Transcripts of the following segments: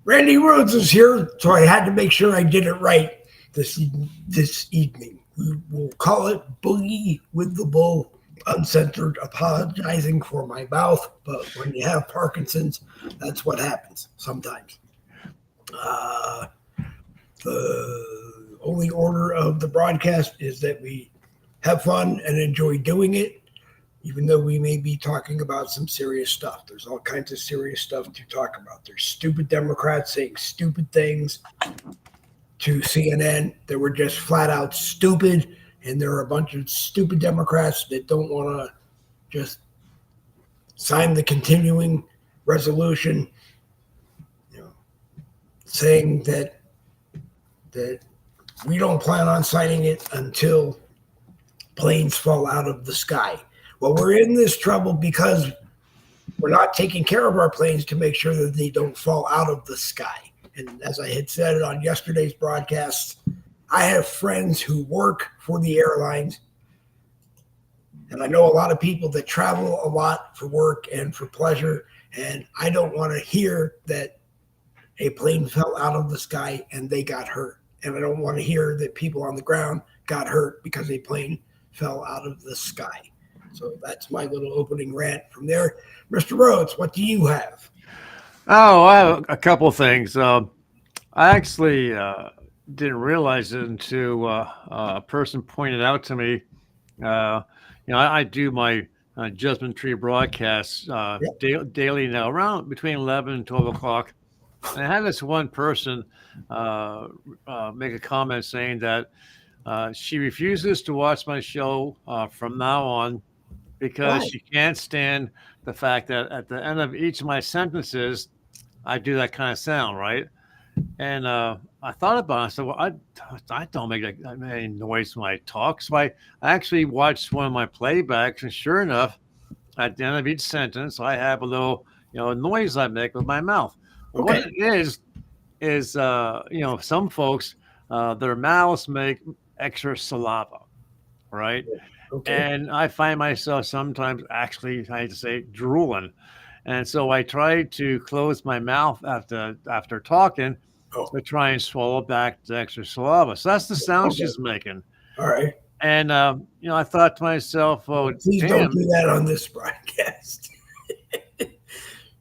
Randy Rhodes is here, so I had to make sure I did it right this evening. We will call it Boogie with the Bull, Uncensored, apologizing for my mouth, but when you have Parkinson's, that's what happens sometimes. The only order of the broadcast is that we have fun and enjoy doing it, even though we may be talking about some serious stuff. There's all kinds of serious stuff to talk about. There's stupid Democrats saying stupid things to CNN that were just flat out stupid, and there are a bunch of stupid Democrats that don't want to just sign the continuing resolution, saying that we don't plan on signing it until planes fall out of the sky. Well, we're in this trouble because we're not taking care of our planes to make sure that they don't fall out of the sky. And as I had said on yesterday's broadcast, I have friends who work for the airlines, and I know a lot of people that travel a lot for work and for pleasure, and I don't want to hear that a plane fell out of the sky and they got hurt. And I don't want to hear that people on the ground got hurt because a plane fell out of the sky. So that's my little opening rant from there. Mr. Rhodes, what do you have? Oh, I have a couple of things. I actually didn't realize it until a person pointed out to me. I do my Judgment Tree broadcasts daily now, around between 11 and 12 o'clock. And I had this one person make a comment saying that she refuses to watch my show from now on because she can't stand the fact that at the end of each of my sentences, I do that kind of sound, right? And I thought about it. I said, well, I don't make any noise when I talk. So I actually watched one of my playbacks, and sure enough, at the end of each sentence, I have a little noise I make with my mouth. Okay. What it is some folks, their mouths make extra saliva, right? Okay. And I find myself sometimes actually, I hate to say, drooling. And so I try to close my mouth after talking to try and swallow back the extra saliva. So that's the sound she's making. All right. And, I thought to myself, oh, please don't do that on this broadcast.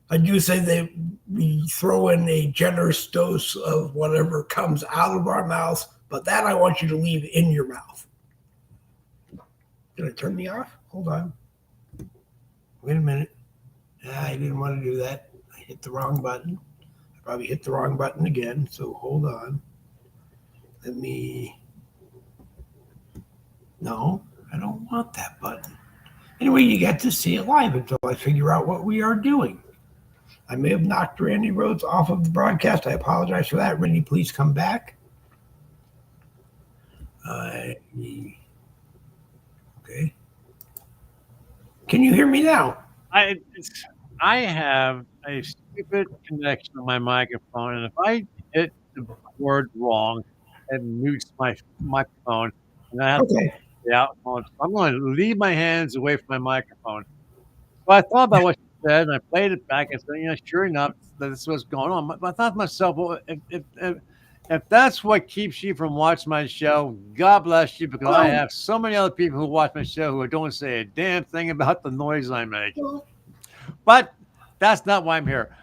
I do say that we throw in a generous dose of whatever comes out of our mouths, but that I want you to leave in your mouth. Did it turn me off? Hold on. Wait a minute. I didn't want to do that. I hit the wrong button. I probably hit the wrong button again, so hold on. No, I don't want that button. Anyway, you get to see it live until I figure out what we are doing. I may have knocked Randy Rhodes off of the broadcast. I apologize for that. Randy, please come back. Okay. Can you hear me now? I have a stupid connection to my microphone, and if I hit the word wrong, it mutes my microphone, and I have to I'm going to leave my hands away from my microphone. Well, I thought about what you said, and I played it back and said, sure enough, this is what's going on. But I thought to myself, well, if that's what keeps you from watching my show, God bless you, because I have so many other people who watch my show who don't say a damn thing about the noise I make. But that's not why I'm here.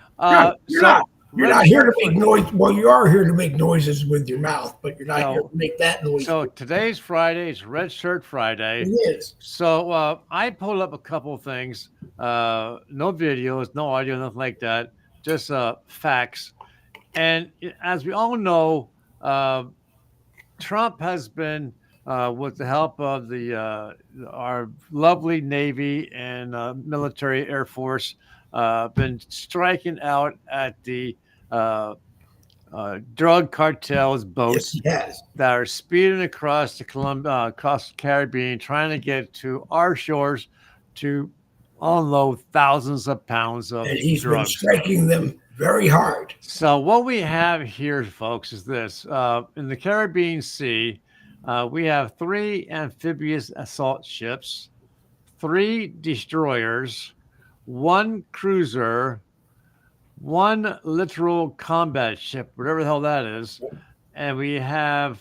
You're not here to make noise. Well, you are here to make noises with your mouth, but you're not here to make that noise. So today's Friday. It's Red Shirt Friday. It is. So I pulled up a couple of things. No videos, no audio, nothing like that. Just facts. And as we all know, Trump has been, with the help of our lovely Navy and military Air Force, been striking out at the drug cartels boats that are speeding across across the Caribbean, trying to get to our shores to unload thousands of pounds of drugs. And he's been striking them very hard. So what we have here, folks, is this. In the Caribbean Sea, we have 3 amphibious assault ships, 3 destroyers, 1 cruiser, one literal combat ship, whatever the hell that is, and we have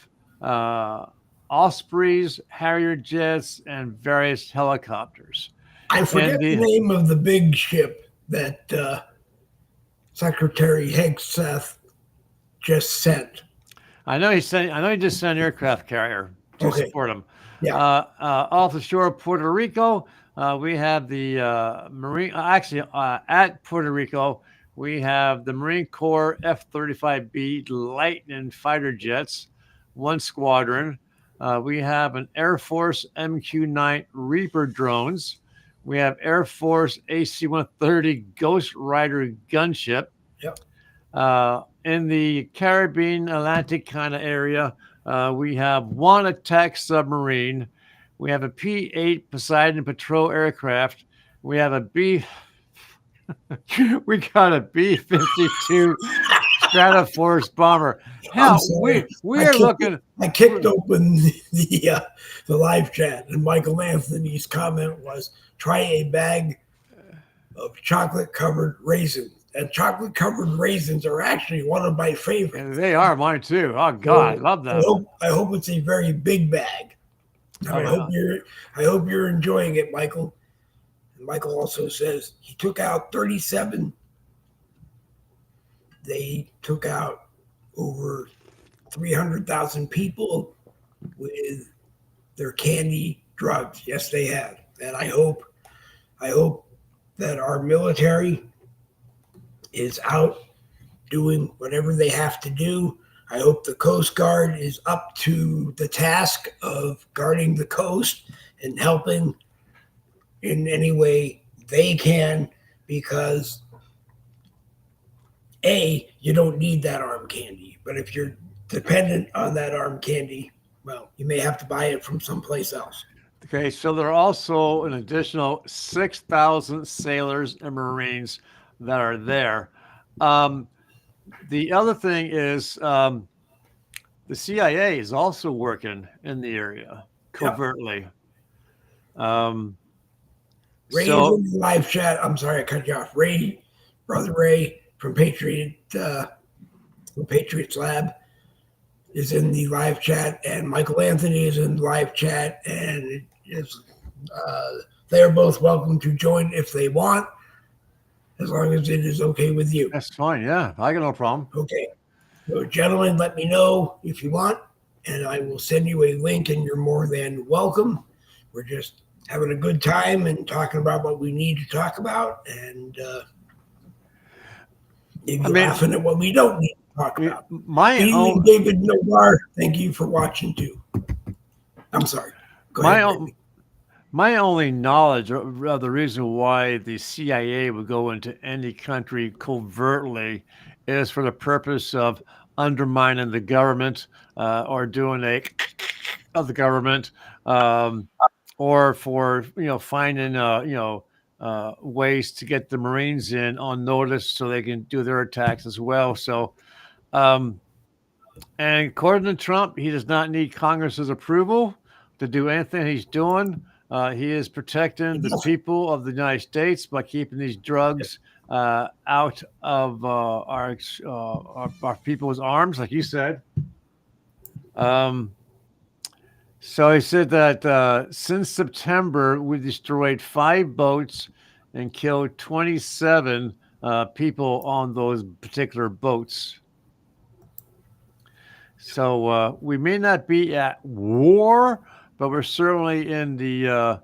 Ospreys, Harrier jets, and various helicopters. I forget the name of the big ship that Secretary Hegseth just sent. I know he just sent an aircraft carrier to support him. Yeah. Off the shore of Puerto Rico, we have the Marine. Actually, at Puerto Rico, we have the Marine Corps F-35B Lightning fighter jets, one squadron. We have an Air Force MQ-9 Reaper drones. We have Air Force AC-130 Ghost Rider gunship. Yep. In the Caribbean Atlantic kind of area, we have one attack submarine. We have a P-8 Poseidon patrol aircraft. We have a we got a B-52 Stratoforce bomber. Hell, we are looking. I kicked open the live chat, and Michael Anthony's comment was, "Try a bag of chocolate-covered raisins." And chocolate-covered raisins are actually one of my favorites. And they are mine too. Oh God, I love them. I hope it's a very big bag. I hope you're enjoying it, Michael. And Michael also says he took out 37. They took out over 300,000 people with their candy drugs. Yes, they have. And I hope that our military is out doing whatever they have to do. I hope the Coast Guard is up to the task of guarding the coast and helping in any way they can, because you don't need that arm candy. But if you're dependent on that arm candy, well, you may have to buy it from someplace else. Okay, so there are also an additional 6,000 sailors and Marines that are there. The other thing is the CIA is also working in the area covertly. Ray is in the live chat. I'm sorry I cut you off. Brother Ray from Patriots Lab is in the live chat, and Michael Anthony is in the live chat, and they are both welcome to join if they want, as long as it is okay with you. That's fine. Yeah, I got no problem. Okay. So, gentlemen, let me know if you want, and I will send you a link, and you're more than welcome. We're just having a good time and talking about what we need to talk about, and laughing at what we don't need to talk about. David Novar, thank you for watching too. I'm sorry. Go ahead. My only knowledge of the reason why the CIA would go into any country covertly is for the purpose of undermining the government or doing of the government, or for finding ways to get the Marines in on notice so they can do their attacks as well. So, and according to Trump, he does not need Congress's approval to do anything he's doing. He is protecting the people of the United States by keeping these drugs out of our people's arms, like you said. So he said that since September, we destroyed 5 boats and killed 27 people on those particular boats. So we may not be at war, but we're certainly in the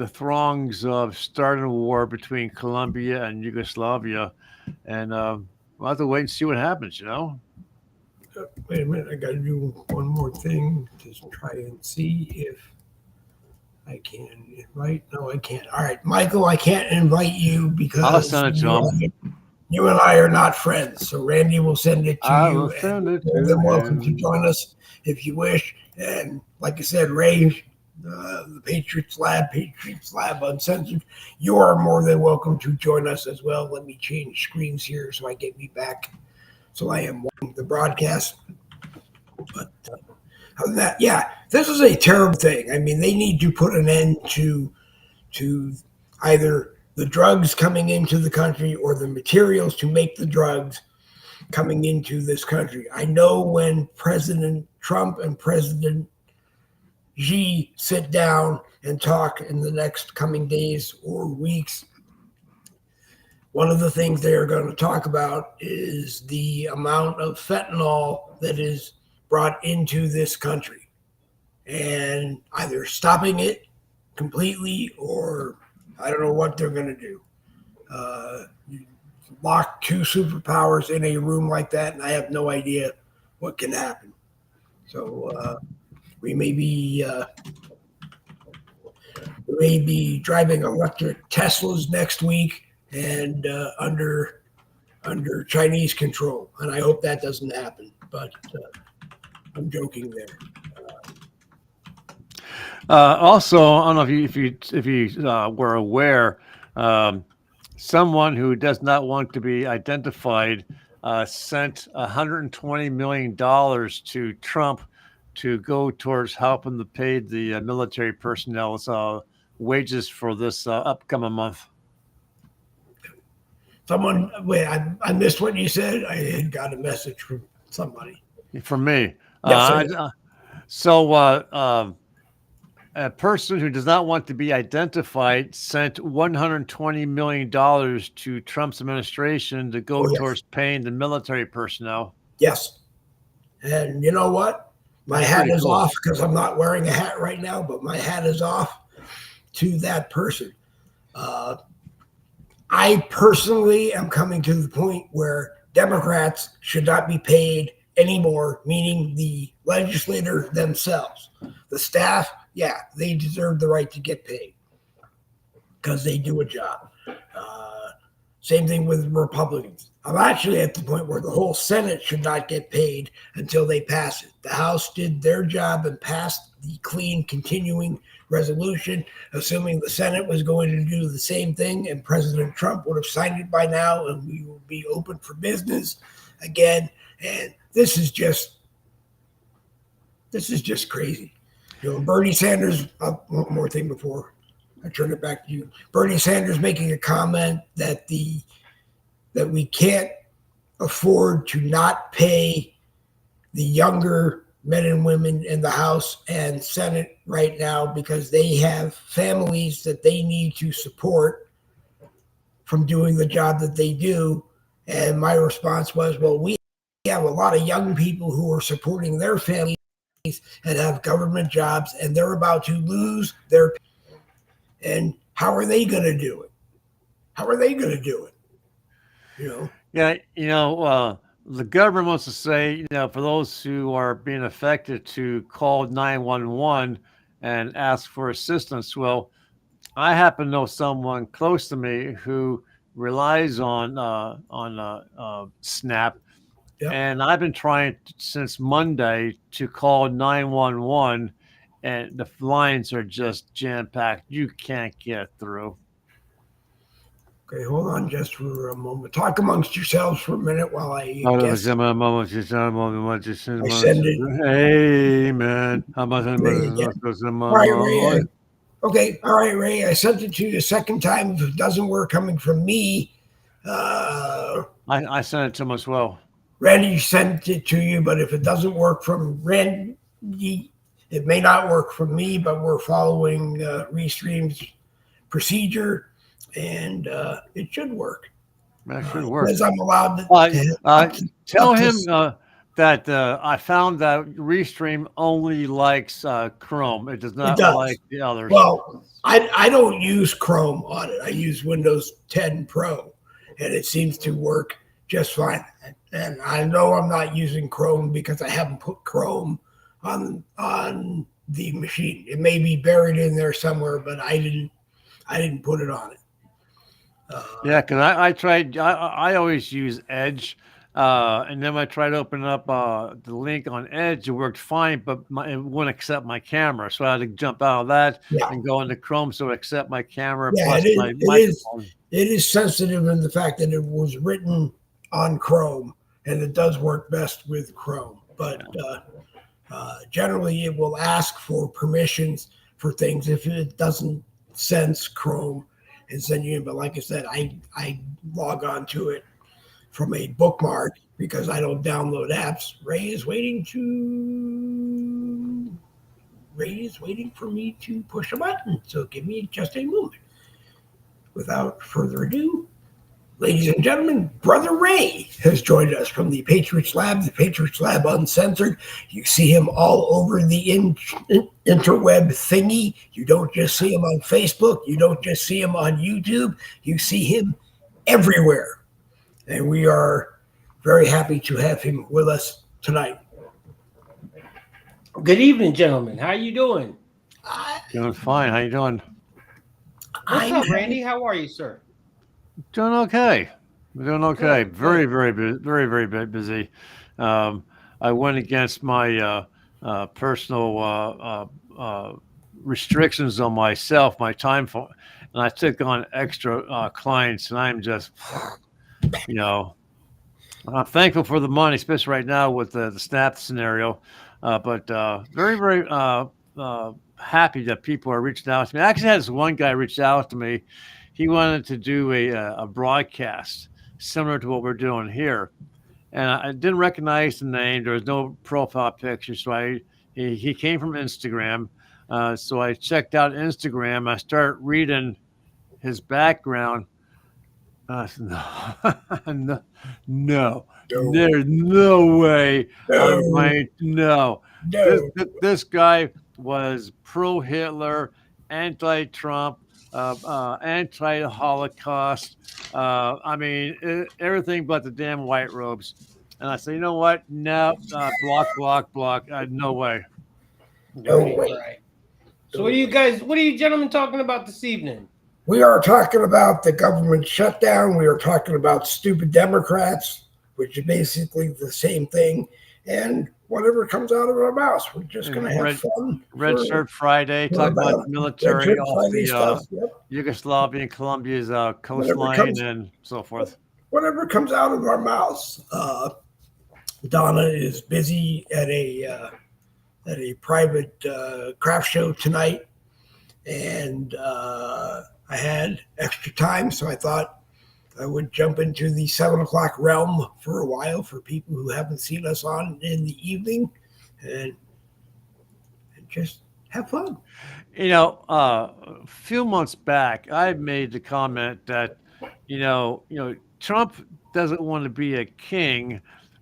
throngs of starting a war between Colombia and Yugoslavia, and we'll have to wait and see what happens. Wait a minute, I got to do one more thing to try and see if I can invite. No, I can't. All right, Michael, I can't invite you because I'll send it to him. You and I are not friends, so Randy will send it to you. I will send it to him. You're welcome to join us if you wish. And like I said, Ray, the Patriots Lab, Uncensored, you are more than welcome to join us as well. Let me change screens here so I get me back. So I am watching the broadcast. But other than that, yeah, this is a terrible thing. I mean, they need to put an end to either the drugs coming into the country or the materials to make the drugs coming into this country. I know when President Trump and President Xi sit down and talk in the next coming days or weeks, one of the things they are going to talk about is the amount of fentanyl that is brought into this country and either stopping it completely or I don't know what they're going to do. You lock two superpowers in a room like that, and I have no idea what can happen. So we may be driving electric Teslas next week and under Chinese control, and I hope that doesn't happen. But I'm joking there. Also, I don't know if you were aware, someone who does not want to be identified sent $120 million to Trump to go towards helping to pay the military personnel's wages for this upcoming month. Wait, I missed what you said. I had got a message from somebody. From me. Yes, A person who does not want to be identified sent $120 million to Trump's administration to go towards paying the military personnel. Yes. And you know what? My hat is off because I'm not wearing a hat right now, but my hat is off to that person. I personally am coming to the point where Democrats should not be paid anymore, meaning the legislator themselves. The staff, yeah, they deserve the right to get paid because they do a job. Same thing with Republicans. I'm actually at the point where the whole Senate should not get paid until they pass it. The House did their job and passed the clean continuing resolution, assuming the Senate was going to do the same thing, and President Trump would have signed it by now, and we will be open for business again. And this is just crazy. You know, Bernie Sanders, one more thing before I turn it back to you. Bernie Sanders making a comment that we can't afford to not pay the younger men and women in the House and Senate right now because they have families that they need to support from doing the job that they do. And my response was, well, we have a lot of young people who are supporting their families and have government jobs, and they're about to lose their. And how are they going to do it? How are they going to do it? You know? Yeah, the government wants to say, for those who are being affected to call 911 and ask for assistance. Well, I happen to know someone close to me who relies on SNAP. Yep. And I've been trying since Monday to call 911, and the lines are just jam-packed. You can't get through. Okay, hold on just for a moment. Talk amongst yourselves for a minute while I guess. I send it. Amen. All right, Ray. Okay, all right, Ray. I sent it to you a second time. If it doesn't work coming from me, I sent it to him as well. Randy sent it to you, but if it doesn't work from Randy, it may not work from me, but we're following Restream's procedure, and it should work. That should work. Because I'm allowed to tell him that I found that Restream only likes Chrome. It does not like the others. Well, I don't use Chrome on it. I use Windows 10 Pro, and it seems to work just fine. And I know I'm not using Chrome because I haven't put Chrome on the machine. It may be buried in there somewhere, but I didn't put it on it. Yeah, because I tried. I always use Edge, and then I tried to open up the link on Edge. It worked fine, but it wouldn't accept my camera, so I had to jump out of that and go into Chrome so it accept my camera. Yeah, plus my microphone. It is sensitive in the fact that it was written on Chrome, and it does work best with Chrome. But generally, it will ask for permissions for things if it doesn't sense Chrome. and send you in. But like I said, I log on to it from a bookmark because I don't download apps. Ray is waiting for me to push a button. So give me just a moment. Without further ado, ladies and gentlemen, Brother Ray has joined us from the Patriots Lab Uncensored. You see him all over the interweb thingy. You don't just see him on Facebook. You don't just see him on YouTube. You see him everywhere. And we are very happy to have him with us tonight. Good evening, gentlemen. How you doing? Doing fine. How you doing? What's up, Randy? How are you, sir? Doing okay. We're doing okay. Good. Very, very busy. I went against my personal restrictions on myself, my time, and I took on extra clients, and I'm just, I'm thankful for the money, especially right now with the SNAP scenario. But very happy that people are reaching out to me. I actually had this one guy reach out to me. He wanted to do a broadcast similar to what we're doing here. And I didn't recognize the name. There was no profile picture. So he came from Instagram. So I checked out Instagram. I started reading his background. No, there's no way. No. This guy was pro-Hitler, anti-Trump, anti-Holocaust. Everything but the damn white robes. And I said, you know what? No, block. No way. No way. Right. So what are you gentlemen talking about this evening? We are talking about the government shutdown. We are talking about stupid Democrats, which is basically the same thing. And whatever comes out of our mouths, we're just going to have fun. Red Shirt Friday, talk about the military off the stuff, yep. Yugoslavia and Colombia's coastline and so forth. Whatever comes out of our mouths. Donna is busy at a private craft show tonight, and I had extra time, so I thought I would jump into the 7 o'clock realm for a while for people who haven't seen us on in the evening and just have fun. A few months back, I made the comment that, Trump doesn't want to be a king,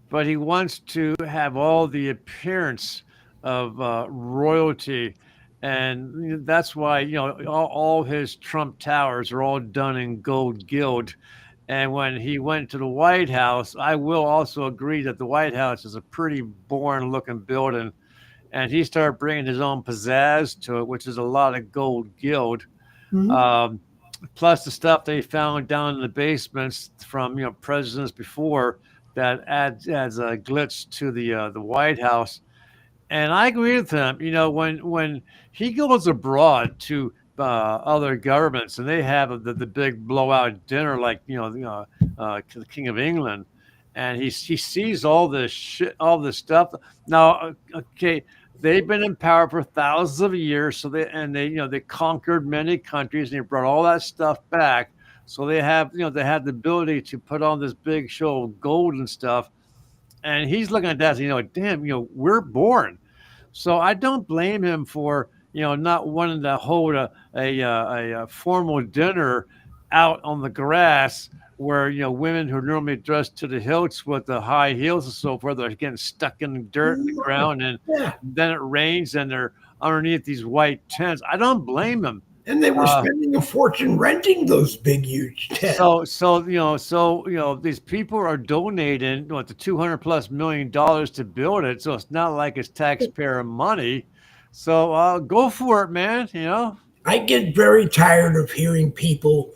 but he wants to have all the appearance of royalty. And that's why, all his Trump towers are all done in gold gilt. And when he went to the White House, I will also agree that the White House is a pretty boring looking building. And he started bringing his own pizzazz to it, which is a lot of gold gilt. Mm-hmm. Plus the stuff they found down in the basements from, presidents before that adds a glitz to the White House. And I agree with him. When he goes abroad to other governments and they have the big blowout dinner, like the King of England, and he sees all this shit, all this stuff. Now, okay, they've been in power for thousands of years, so they conquered many countries and they brought all that stuff back. So they have the ability to put on this big show of gold and stuff. And he's looking at that, damn, we're boring. So I don't blame him for, not wanting to hold a formal dinner out on the grass where, women who are normally dressed to the hilts with the high heels and so forth are getting stuck in the dirt and the ground. And then it rains and they're underneath these white tents. I don't blame him. And they were spending a fortune renting those big, huge tents. So these people are donating the $200+ million to build it. So it's not like it's taxpayer money. So go for it, man. I get very tired of hearing people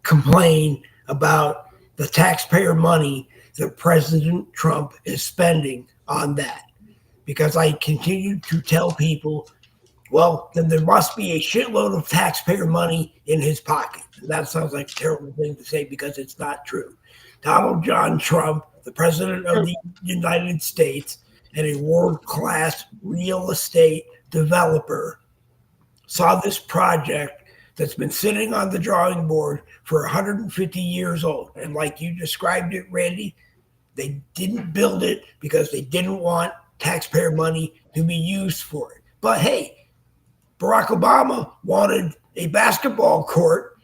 complain about the taxpayer money that President Trump is spending on that, because I continue to tell people, well, then there must be a shitload of taxpayer money in his pocket. And that sounds like a terrible thing to say because it's not true. Donald John Trump, the president of the United States and a world-class real estate developer, saw this project that's been sitting on the drawing board for 150 years old. And like you described it, Randy, they didn't build it because they didn't want taxpayer money to be used for it. But hey, Barack Obama wanted a basketball court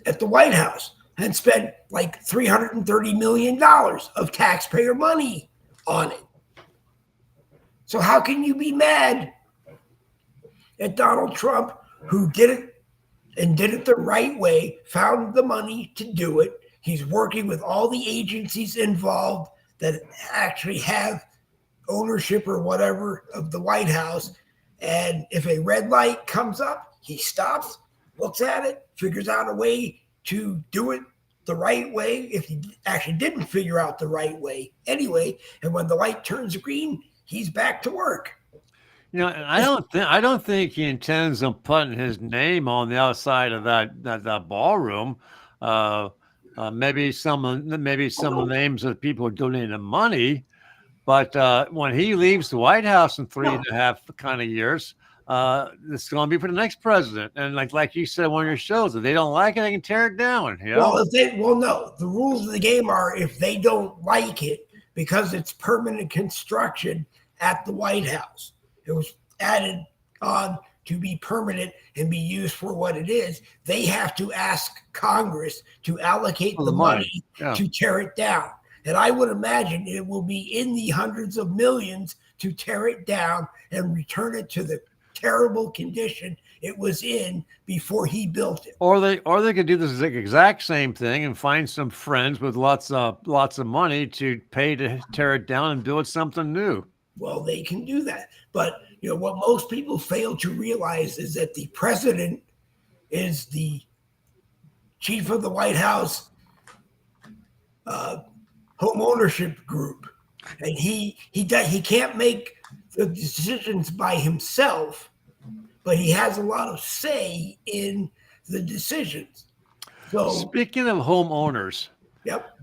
at the White House and spent like $330 million of taxpayer money on it. So how can you be mad at Donald Trump, who did it and did it the right way, found the money to do it? He's working with all the agencies involved that actually have ownership or whatever of the White House. And if a red light comes up, he stops, looks at it, figures out a way to do it the right way, if he actually didn't figure out the right way anyway. And when the light turns green, he's back to work. You know, and I don't think he intends on putting his name on the outside of that ballroom. Maybe some of the names of people who donated money, but when he leaves the White House in 3.5 kind of years, it's going to be for the next president. And like you said on one of your shows, if they don't like it, they can tear it down. You know? No. The rules of the game are, if they don't like it, because it's permanent construction at the White House, it was added on to be permanent and be used for what it is, they have to ask Congress to allocate the money to tear it down. And I would imagine it will be in the hundreds of millions to tear it down and return it to the terrible condition it was in before he built it. Or they could do this exact same thing and find some friends with lots of money to pay to tear it down and build something new. Well, they can do that. But you know what most people fail to realize is that the president is the chief of the White House home ownership group, and he can't make the decisions by himself, but he has a lot of say in the decisions. So, speaking of homeowners, yep.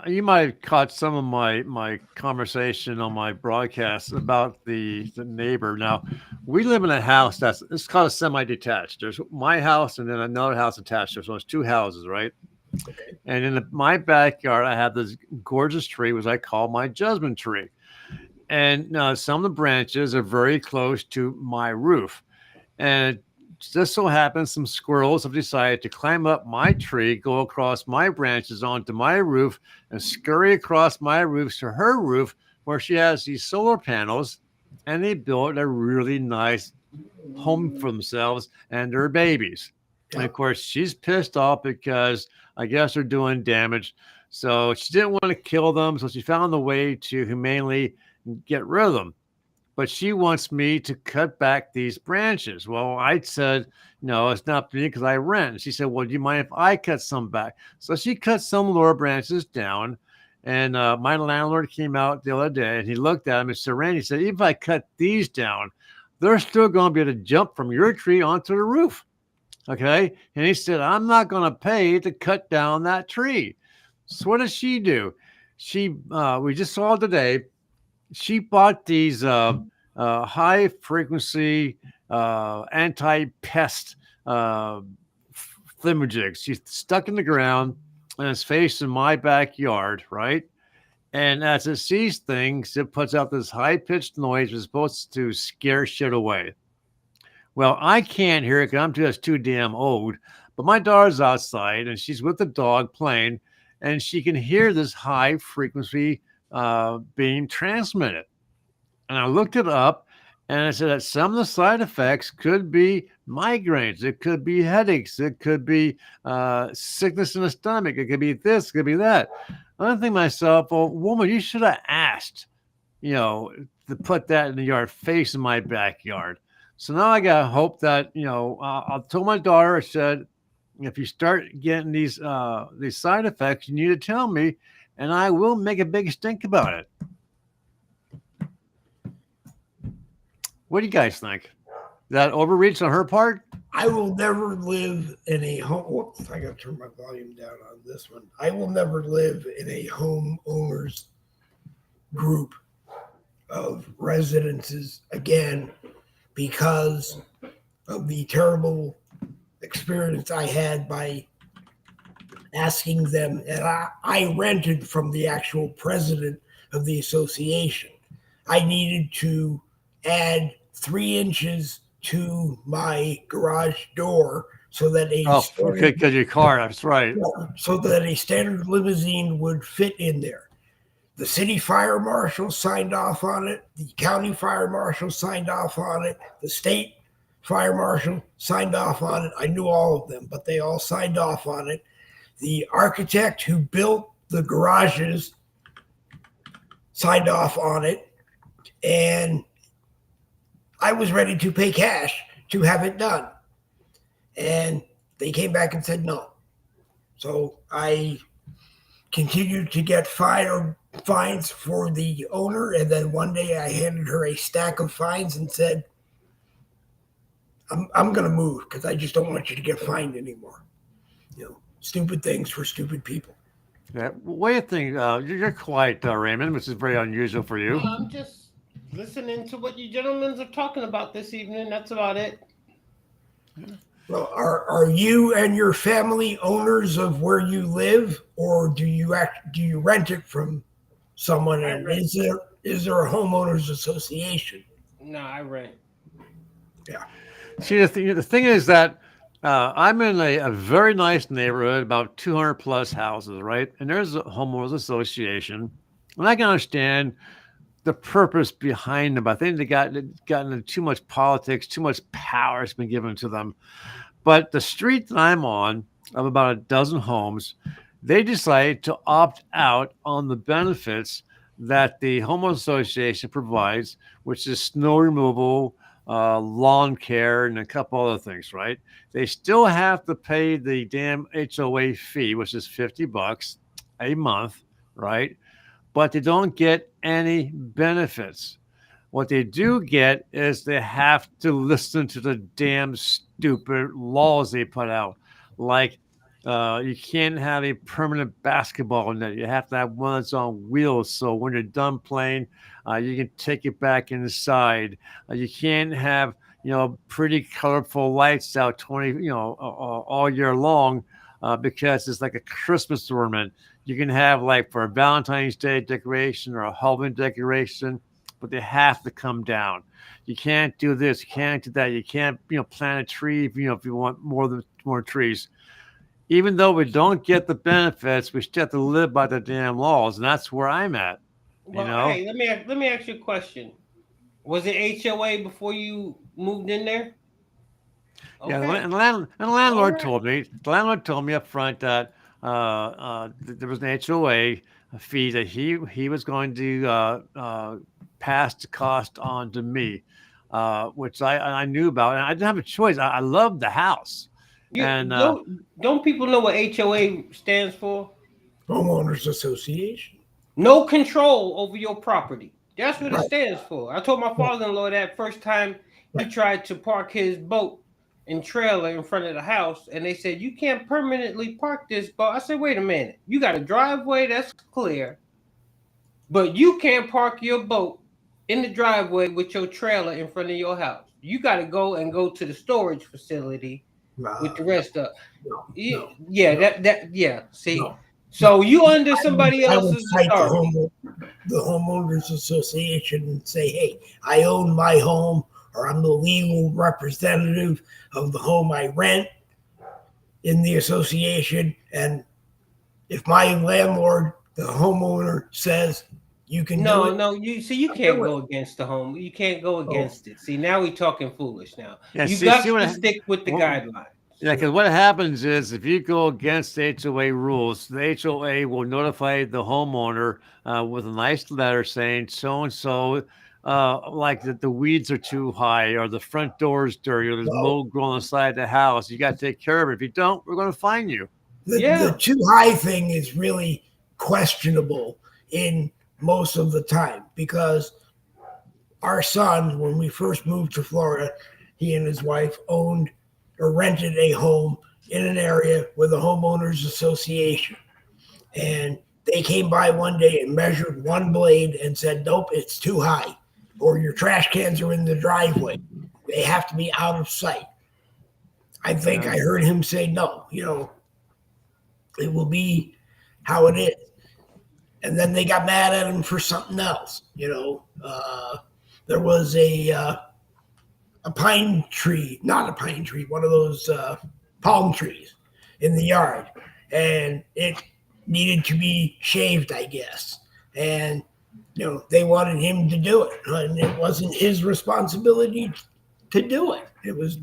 You might have caught some of my conversation on my broadcast about the neighbor. Now, we live in a house it's called a semi-detached. There's my house and then another house attached. So it's two houses, right? Okay. And in my backyard, I have this gorgeous tree, which I call my judgment tree. And some of the branches are very close to my roof. And it just so happens some squirrels have decided to climb up my tree, go across my branches onto my roof, and scurry across my roof to her roof, where she has these solar panels, and they built a really nice home for themselves and their babies. Yeah. And of course, she's pissed off because I guess they're doing damage. So she didn't want to kill them. So she found a way to humanely get rid of them. But she wants me to cut back these branches. Well, I said, no, it's not for me because I rent. And she said, well, do you mind if I cut some back? So she cut some lower branches down. And my landlord came out the other day and he looked at him and said, Randy, he said, even if I cut these down, they're still going to be able to jump from your tree onto the roof. Okay. And he said, I'm not going to pay to cut down that tree. So what does she do? We just saw today, she bought these high frequency anti-pest thingamajigs. She's stuck in the ground and it's facing my backyard, right? And as it sees things, it puts out this high-pitched noise that's supposed to scare shit away. Well, I can't hear it because I'm just too damn old. But my daughter's outside and she's with the dog playing, and she can hear this high frequency being transmitted. And I looked it up, and I said that some of the side effects could be migraines, it could be headaches, it could be sickness in the stomach, it could be this, it could be that. I'm thinking to myself, well, woman, you should have asked, to put that in the yard facing my backyard. So now I got hope that, I told my daughter, I said, if you start getting these side effects, you need to tell me, and I will make a big stink about it. What do you guys think? That overreach on her part? I will never live in a home. Whoops, I got to turn my volume down on this one. I will never live in a homeowners group of residences again because of the terrible experience I had by asking them, and I rented from the actual president of the association. I needed to add 3 inches to my garage door so that okay, because your car, that's right. so that a standard limousine would fit in there. The city fire marshal signed off on it. The county fire marshal signed off on it. The state fire marshal signed off on it. I knew all of them, but they all signed off on it. The architect who built the garages signed off on it. And I was ready to pay cash to have it done. And they came back and said no. So I continued to get fines for the owner. And then one day I handed her a stack of fines and said, I'm going to move because I just don't want you to get fined anymore. You know, stupid things for stupid people. Yeah. What do you think? You're quiet, Raymond, which is very unusual for you. I'm just listening to what you gentlemen are talking about this evening. That's about it. Well, are you and your family owners of where you live, or do you rent it from someone? And is there a homeowners association? No, I rent. Yeah. See, the thing is that I'm in a very nice neighborhood, about 200 plus houses, right? And there's a homeowners association, and I can understand the purpose behind them. I think they gotten into too much politics, too much power has been given to them. But the street that I'm on, of about a dozen homes, they decided to opt out on the benefits that the homeowners association provides, which is snow removal, lawn care, and a couple other things, right? They still have to pay the damn HOA fee, which is $50 a month, right? But they don't get any benefits. What they do get is they have to listen to the damn stupid laws they put out. Like you can't have a permanent basketball net. You have to have one that's on wheels. So when you're done playing, you can take it back inside. You can't have, pretty colorful lights out all year long because it's like a Christmas ornament. You can have like for a Valentine's Day decoration or a Halloween decoration, but they have to come down. You can't do this. You can't do that. You can't, plant a tree if you want more trees. Even though we don't get the benefits, we still have to live by the damn laws, and that's where I'm at. Well, hey, let me ask you a question. Was it HOA before you moved in there? Okay. Yeah, and the landlord told me. The landlord told me up front that there was an HOA fee that he was going to pass the cost on to me, which I knew about, and I didn't have a choice. I loved the house. Don't people know what HOA stands for? Homeowners Association. No control over your property. That's what it stands for. I told my father-in-law that first time he tried to park his boat and trailer in front of the house, and they said, you can't permanently park this boat. I said, wait a minute. You got a driveway, that's clear, but you can't park your boat in the driveway with your trailer in front of your house. You got to go to the storage facility with the rest of See, so you under somebody else's authority. The homeowners association and say, hey, I own my home, or I'm the legal representative of the home I rent in the association. And if my landlord, the homeowner, says you can do it. You can't go against the home. You can't go against it. See, now we're talking foolish now. Yeah, you got to stick with the guidelines. Yeah, because what happens is if you go against the HOA rules, the HOA will notify the homeowner with a nice letter saying so-and-so, like that the weeds are too high or the front door is dirty or there's mold growing on the side of the house. You got to take care of it. If you don't, we're going to fine you. The too high thing is really questionable in most of the time because our son, when we first moved to Florida, he and his wife owned or rented a home in an area with a homeowners association. And they came by one day and measured one blade and said, nope, it's too high. Or your trash cans are in the driveway. They have to be out of sight. I think I heard him say, no, it will be how it is. And then they got mad at him for something else. There was a pine tree, not a pine tree, one of those palm trees in the yard, and it needed to be shaved, I guess. And they wanted him to do it, and it wasn't his responsibility to do it. It was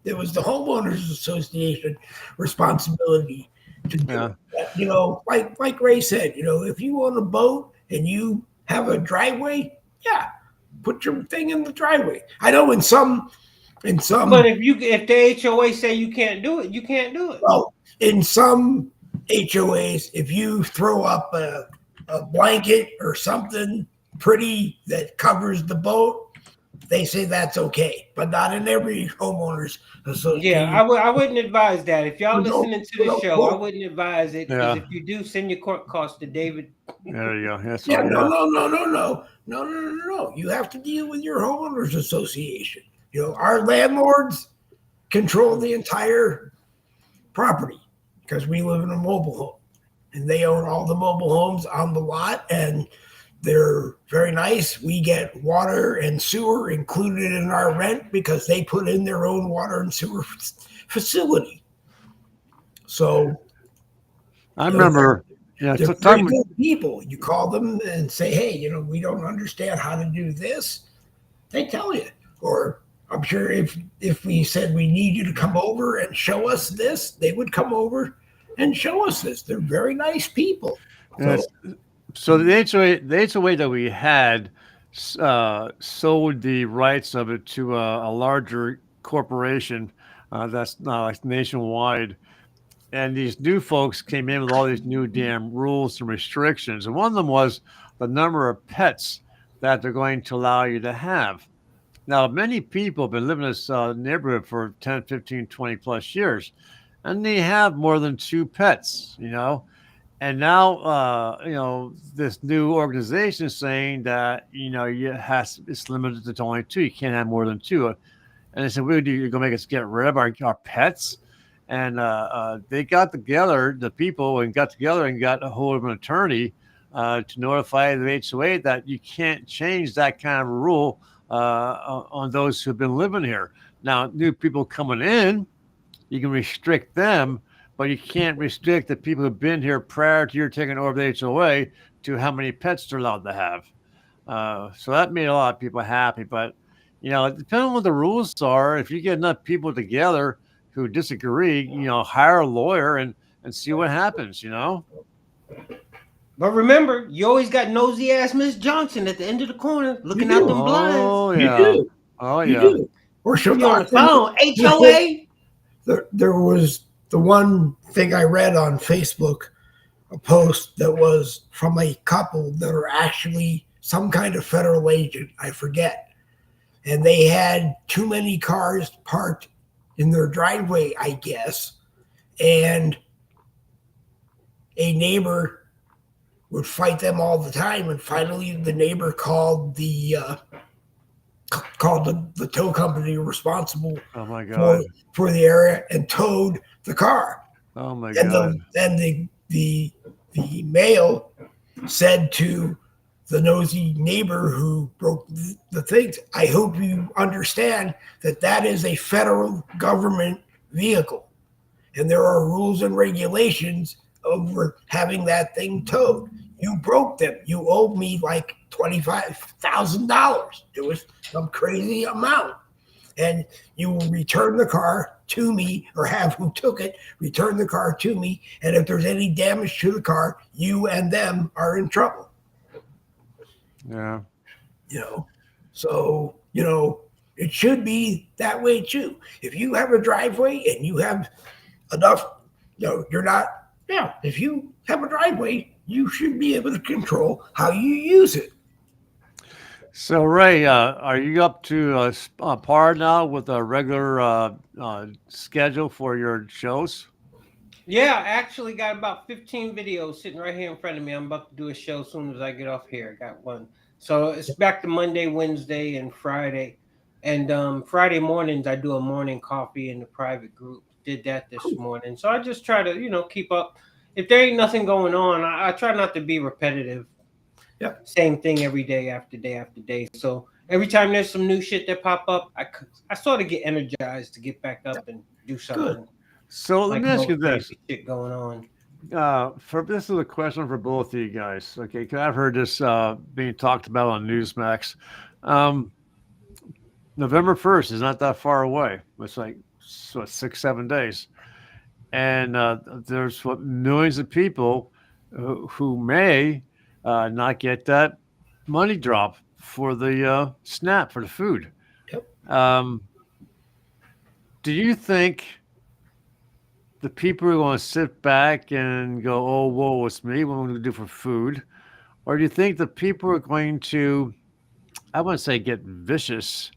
the homeowners association responsibility to do it. But, like Ray said, if you own a boat and you have a driveway, yeah, put your thing in the driveway. I know in some. But if the HOA say you can't do it, you can't do it. Well, in some HOAs, if you throw up a blanket or something pretty that covers the boat, they say that's okay, but not in every homeowners association. Yeah, I wouldn't advise that. If y'all listening to the show, I wouldn't advise it, because if you do, send your court costs to David. There you go. That's yeah, no. You have to deal with your homeowners association. Our landlords control the entire property because we live in a mobile home, and they own all the mobile homes on the lot, and they're very nice. We get water and sewer included in our rent because they put in their own water and sewer facility. So I remember, they're very good people. You call them and say, hey, we don't understand how to do this. They tell you. Or I'm sure if we said we need you to come over and show us this, they would come over and show us this. They're very nice people. So the HOA that we had sold the rights of it to a larger corporation that's like nationwide. And these new folks came in with all these new damn rules and restrictions. And one of them was the number of pets that they're going to allow you to have. Now, many people have been living in this neighborhood for 10, 15, 20 plus years, and they have more than 2 pets, And now, this new organization is saying that, it's limited to only 2. You can't have more than 2. And they said, you're going to make us get rid of our pets? And they got together, the people, and got a hold of an attorney to notify the HOA that you can't change that kind of rule on those who've been living here. Now, new people coming in, you can restrict them, but you can't restrict the people who've been here prior to your taking over the HOA to how many pets they're allowed to have. So that made a lot of people happy. But, depending on what the rules are, if you get enough people together who disagree, hire a lawyer and see what happens, But remember, you always got nosy ass Miss Johnson at the end of the corner looking out them blinds. Oh, yeah. You do. Oh, you yeah. Do. Or she'll on the phone. HOA. There was the one thing I read on Facebook, a post that was from a couple that are actually some kind of federal agent, I forget. And they had too many cars parked in their driveway, I guess. And a neighbor would fight them all the time. And finally, the neighbor called the tow company responsible for the area and towed the car. Oh my God. And the male said to the nosy neighbor who broke the things, I hope you understand that is a federal government vehicle. And there are rules and regulations over having that thing towed. You broke them. You owed me like $25,000. It was some crazy amount. And you will return the car to me, or have who took it return the car to me. And if there's any damage to the car, you and them are in trouble. Yeah. So, it should be that way too. If you have a driveway and you have enough, if you have a driveway, you should be able to control how you use it. So, Ray, are you up to par now with a regular schedule for your shows? Yeah, I actually got about 15 videos sitting right here in front of me. I'm about to do a show as soon as I get off here. I got one. So it's back to Monday, Wednesday, and Friday. And Friday mornings, I do a morning coffee in the private group. did that this morning. So I just try to, keep up. If there ain't nothing going on, I try not to be repetitive. Yep. Same thing every day after day after day. So every time there's some new shit that pop up, I sort of get energized to get back up and do something. Good. So let me ask you this. Shit going on. This is a question for both of you guys. Okay, because I've heard this being talked about on Newsmax. November 1st is not that far away. It's like 6-7 days, and there's millions of people who may not get that money drop for the SNAP for the food. Yep. Do you think the people are going to sit back and go, "Oh, whoa, it's me. What am I going to do for food?" Or do you think the people are going to, I wouldn't say get vicious,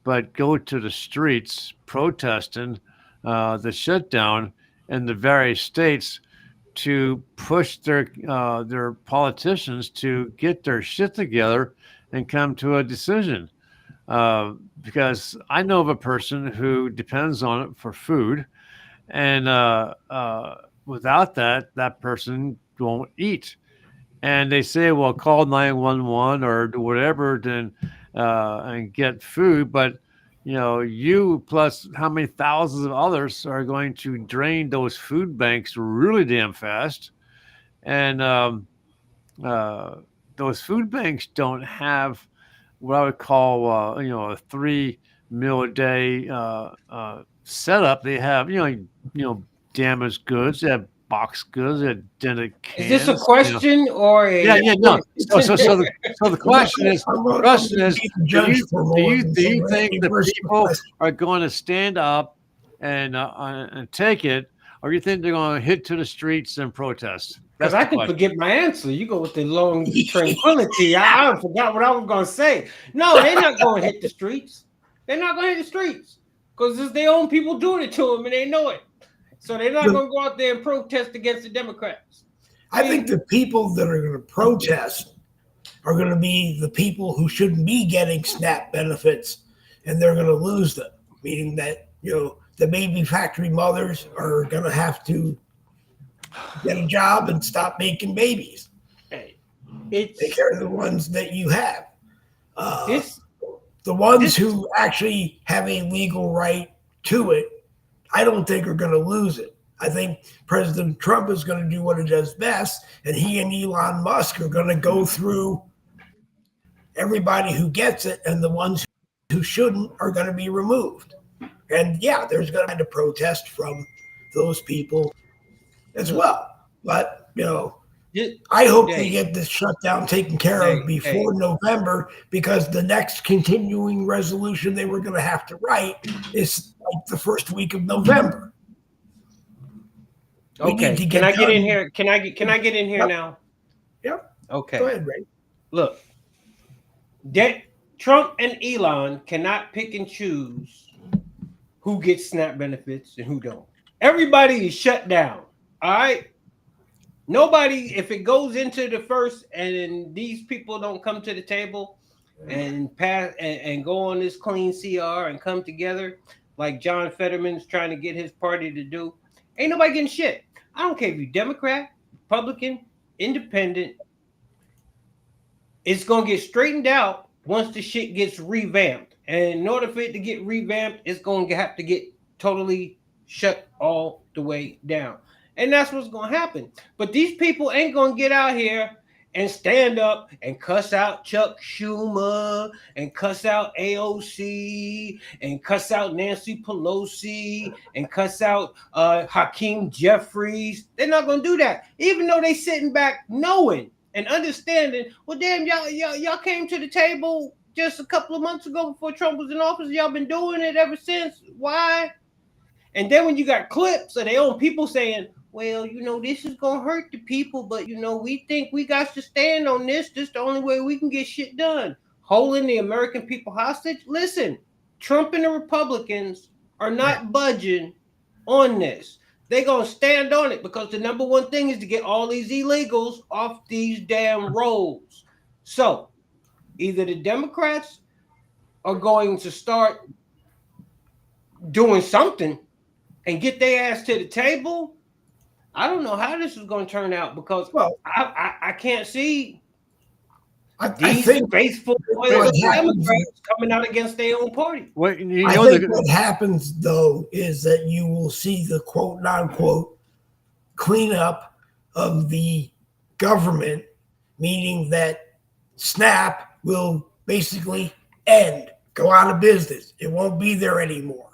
but go to the streets protesting the shutdown in the various states to push their politicians to get their shit together and come to a decision? Because I know of a person who depends on it for food, and without that person won't eat. And they say, well, call 911 or do whatever then and get food. But, you plus how many thousands of others are going to drain those food banks really damn fast. And those food banks don't have what I would call, a 3 meal a day setup. They have, damaged goods. They have box goods. They have dented cans. Is this a question or a? Yeah, no. So the question is, do you think the people are going to stand up and take it, or do you think they're going to hit to the streets and protest? Because I can forget my answer. You go with the long tranquility. I forgot what I was going to say. No, they're not going to hit the streets. They're not going to hit the streets because it's their own people doing it to them, and they know it. So they're not going to go out there and protest against the Democrats. I think the people that are going to protest are going to be the people who shouldn't be getting SNAP benefits, and they're going to lose them. Meaning that, the baby factory mothers are going to have to get a job and stop making babies. Take care of the ones that you have. The ones who actually have a legal right to it, I don't think are going to lose it. I think President Trump is going to do what he does best, and he and Elon Musk are going to go through everybody who gets it, and the ones who shouldn't are going to be removed. And yeah, there's going to be a protest from those people as well. But, I hope they get this shutdown taken care of before November, because the next continuing resolution they were going to have to write is like the first week of November. Okay. Can I get in here? Can I get in here now? Yep. Okay. Go ahead, Ray. Look, Trump and Elon cannot pick and choose who gets SNAP benefits and who don't. Everybody is shut down. All right. Nobody, if it goes into the first and these people don't come to the table and pass and go on this clean CR and come together like John Fetterman's trying to get his party to do, ain't nobody getting shit. I don't care if you're Democrat, Republican, Independent. It's going to get straightened out once the shit gets revamped. And in order for it to get revamped, it's going to have to get totally shut all the way down. And that's what's going to happen. But these people ain't going to get out here and stand up and cuss out Chuck Schumer and cuss out AOC and cuss out Nancy Pelosi and cuss out Hakeem Jeffries. They're not going to do that, even though they sitting back knowing and understanding, well, damn, y'all came to the table just a couple of months ago before Trump was in office. Y'all been doing it ever since. Why? And then when you got clips of their own people saying, well, this is going to hurt the people, but, we think we got to stand on this. This is the only way we can get shit done. Holding the American people hostage. Listen, Trump and the Republicans are not budging on this. They're going to stand on it because the number one thing is to get all these illegals off these damn roads. So either the Democrats are going to start doing something and get their ass to the table, I don't know how this is going to turn out because I can't see these faithful loyal Democrats coming out against their own party. Well, I think what happens, though, is that you will see the quote-unquote cleanup of the government, meaning that SNAP will basically end, go out of business. It won't be there anymore.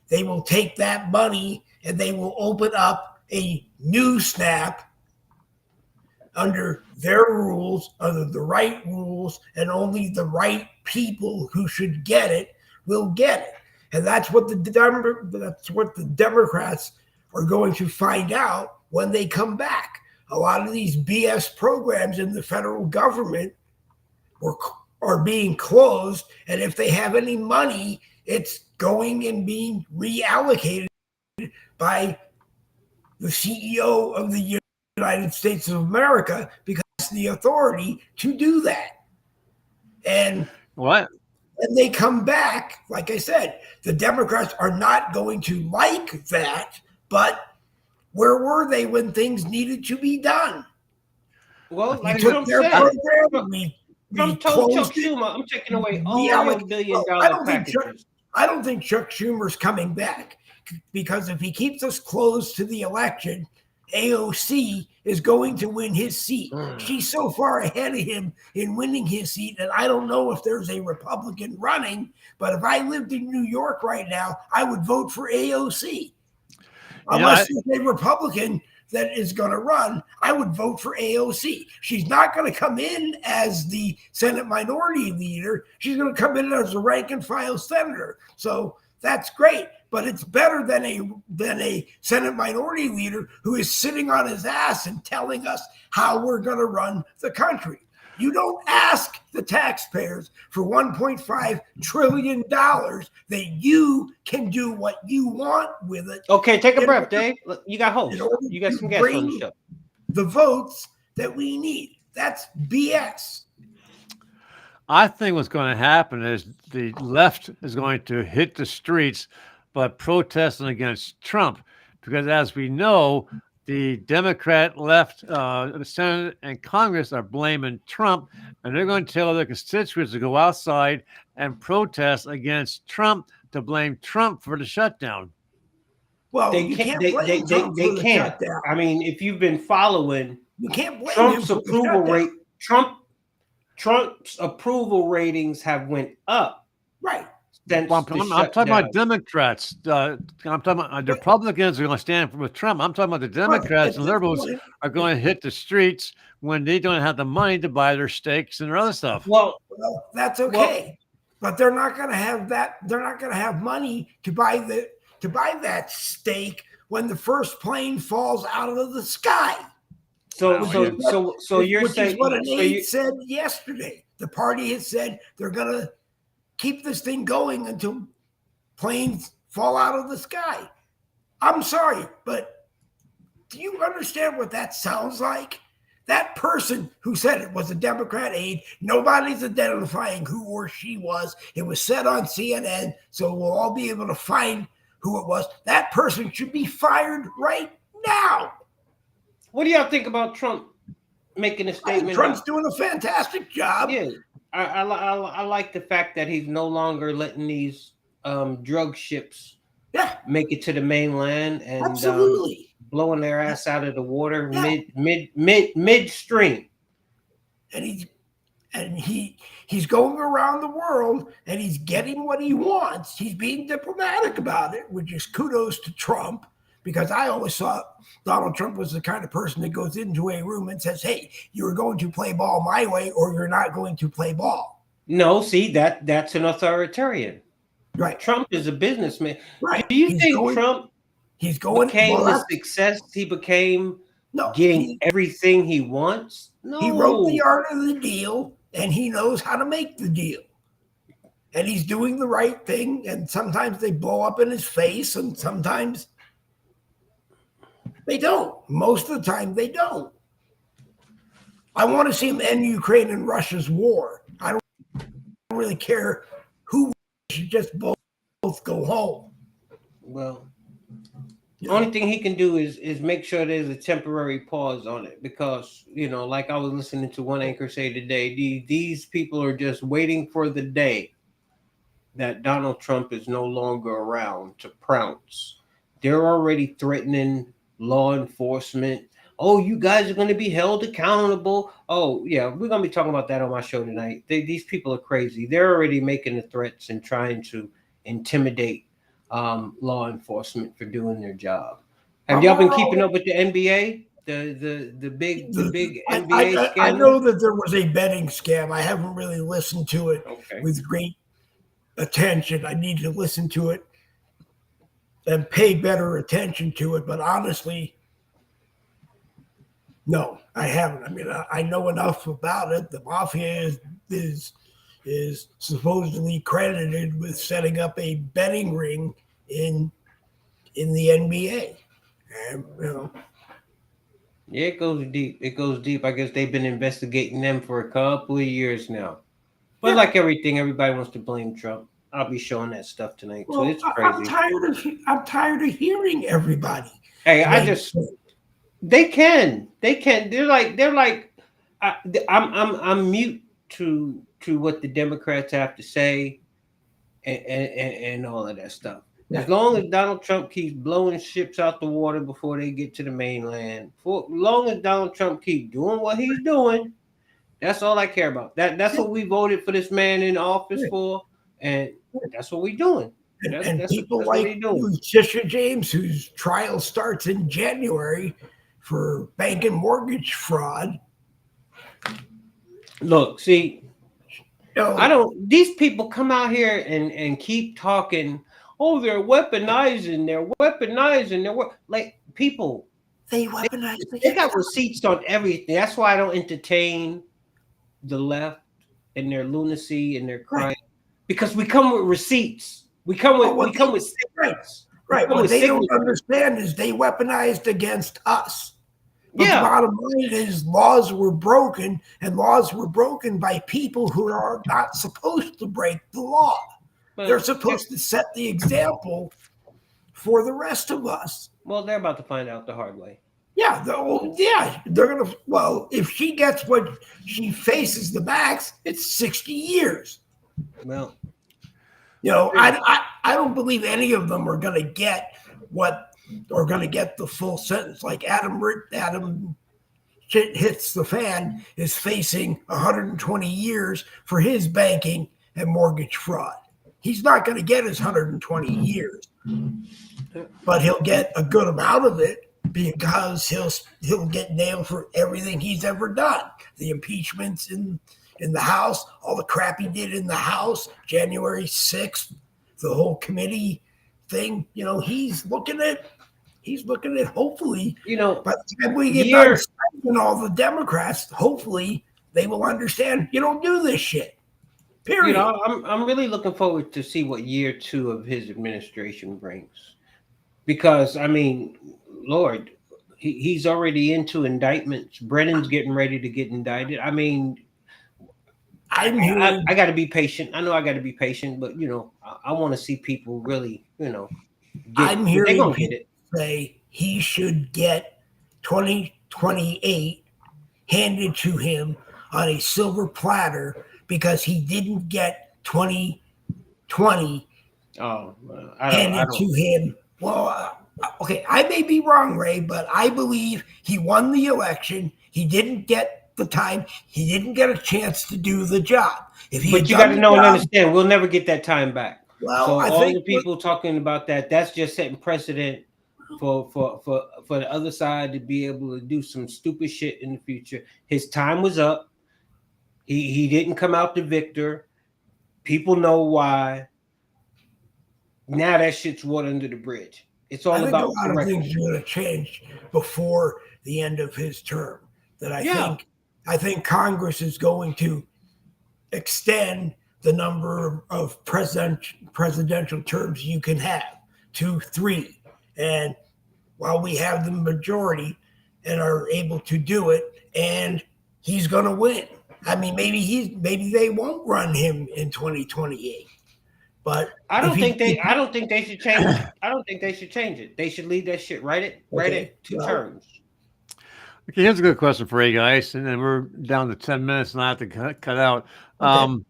They will take that money and they will open up a new SNAP under their rules, under the right rules, and only the right people who should get it will get it. And that's what the Democrats are going to find out when they come back. A lot of these BS programs in the federal government are being closed, and if they have any money, it's going and being reallocated by the CEO of the United States of America because the authority to do that. And what? When they come back, like I said, the Democrats are not going to like that, but where were they when things needed to be done? Well, like Trump said, Trump told Chuck Schumer, I'm taking away all your billion-dollar packages. I don't think Chuck Schumer's coming back because if he keeps us close to the election, AOC is going to win his seat. She's so far ahead of him in winning his seat, and I don't know if there's a Republican running, but if I lived in New York right now, I would vote for AOC. Unless there's a Republican that is going to run, I would vote for AOC. She's not going to come in as the Senate Minority Leader. She's going to come in as a rank and file senator. So that's great. But it's better than a Senate Minority Leader who is sitting on his ass and telling us how we're going to run the country. You don't ask the taxpayers for $1.5 trillion that you can do what you want with it. Okay, take a breath, Dave. You got hosts. You got some guests on the show. The votes that we need. That's BS. I think what's going to happen is the left is going to hit the streets by protesting against Trump, because as we know, the Democrat left, the Senate and Congress are blaming Trump, and they're going to tell their constituents to go outside and protest against Trump to blame Trump for the shutdown. Well, they can't. I mean, if you've been following, you can't blame Trump's approval rate. Trump's approval ratings have went up. Right. I'm talking about Democrats. I'm talking about the Republicans are going to stand with Trump. I'm talking about the Democrats and liberals are going to hit the streets when they don't have the money to buy their steaks and their other stuff. Well, that's okay, but they're not going to have that. They're not going to have money to buy that steak when the first plane falls out of the sky. So you're saying what an aide said yesterday. The party has said they're going to keep this thing going until planes fall out of the sky. I'm sorry, but do you understand what that sounds like? That person who said it was a Democrat aide. Nobody's identifying who or she was. It was said on CNN, so we'll all be able to find who it was. That person should be fired right now. What do y'all think about Trump making a statement? Trump's doing a fantastic job. Yeah. I like the fact that he's no longer letting these drug ships make it to the mainland and absolutely blowing their ass out of the water midstream. And he's going around the world and he's getting what he wants. He's being diplomatic about it, which is kudos to Trump. Because I always thought Donald Trump was the kind of person that goes into a room and says, hey, you're going to play ball my way or you're not going to play ball. No, see, that's an authoritarian. Right. Trump is a businessman. Right. Do you think Trump became the success he became getting everything he wants? No. He wrote the art of the deal and he knows how to make the deal. And he's doing the right thing. And sometimes they blow up in his face and sometimes they don't. Most of the time, they don't. I want to see him end Ukraine and Russia's war. I don't really care who should just both go home. Well, Only thing he can do is make sure there's a temporary pause on it, because like I was listening to one anchor say today, these people are just waiting for the day that Donald Trump is no longer around to prounce. They're already threatening law enforcement. Oh, you guys are going to be held accountable. Oh, yeah, we're going to be talking about that on my show tonight. These people are crazy. They're already making the threats and trying to intimidate law enforcement for doing their job. Have y'all been keeping up with the NBA? The big NBA scandal? I know that there was a betting scam. I haven't really listened to it with great attention. I need to listen to it and pay better attention to it. But honestly, no, I haven't. I mean, I know enough about it. The mafia is supposedly credited with setting up a betting ring in the NBA. And, yeah, it goes deep. It goes deep. I guess they've been investigating them for a couple of years now. But like everything, everybody wants to blame Trump. I'll be showing that stuff tonight. So it's crazy. I'm tired of hearing everybody. Hey, they can. They're like I'm mute to what the Democrats have to say and all of that stuff. As long as Donald Trump keeps blowing ships out the water before they get to the mainland, for long as Donald Trump keeps doing what he's doing, that's all I care about. That's what we voted for this man in office for, and that's what we're doing. And people like Patricia James, whose trial starts in January for bank and mortgage fraud. Look, see, these people come out here and keep talking. Oh, they're weaponizing. Like, people. They weaponize. They got receipts on everything. That's why I don't entertain the left and their lunacy and their crime, because we come with receipts. We come with secrets. Right. What they don't understand is they weaponized against us. But the bottom line is laws were broken, and laws were broken by people who are not supposed to break the law. They're supposed to set the example for the rest of us. Well, they're about to find out the hard way. Yeah, they're gonna. Well, if she gets what she faces the max, it's 60 years. Well, I don't believe any of them are gonna get the full sentence. Like Adam shit hits the fan is facing 120 years for his banking and mortgage fraud. He's not going to get his 120 years, but he'll get a good amount of it because he'll get nailed for everything he's ever done. The impeachments in the House, all the crap he did in the House, January 6th, the whole committee thing. He's looking at hopefully. By the time we get done citing all the Democrats, hopefully they will understand. You don't do this shit. Period. I'm really looking forward to see what year 2 of his administration brings, because Lord, he's already into indictments. Brennan's getting ready to get indicted. I got to be patient. I know I got to be patient, but I want to see people really, I'm hearing people say he should get 2028 handed to him on a silver platter, because he didn't get 2020 handed to him. Well, okay, I may be wrong, Ray, but I believe he won the election. He didn't get the time. He didn't get a chance to do the job. But you got to know and understand, we'll never get that time back. Well, so all the people talking about that's just setting precedent for the other side to be able to do some stupid shit in the future. His time was up. He didn't come out the victor. People know why. Now that shit's water under the bridge. It's all about a lot of things are going to change before the end of his term. I think Congress is going to extend the number of presidential terms you can have to 3. And while we have the majority and are able to do it, and he's going to win. Maybe they won't run him in 2028, But I don't think they should change it. I don't think they should change it. They should leave that shit right at two terms. Okay, here's a good question for you guys, and then we're down to 10 minutes, and I have to cut out. It's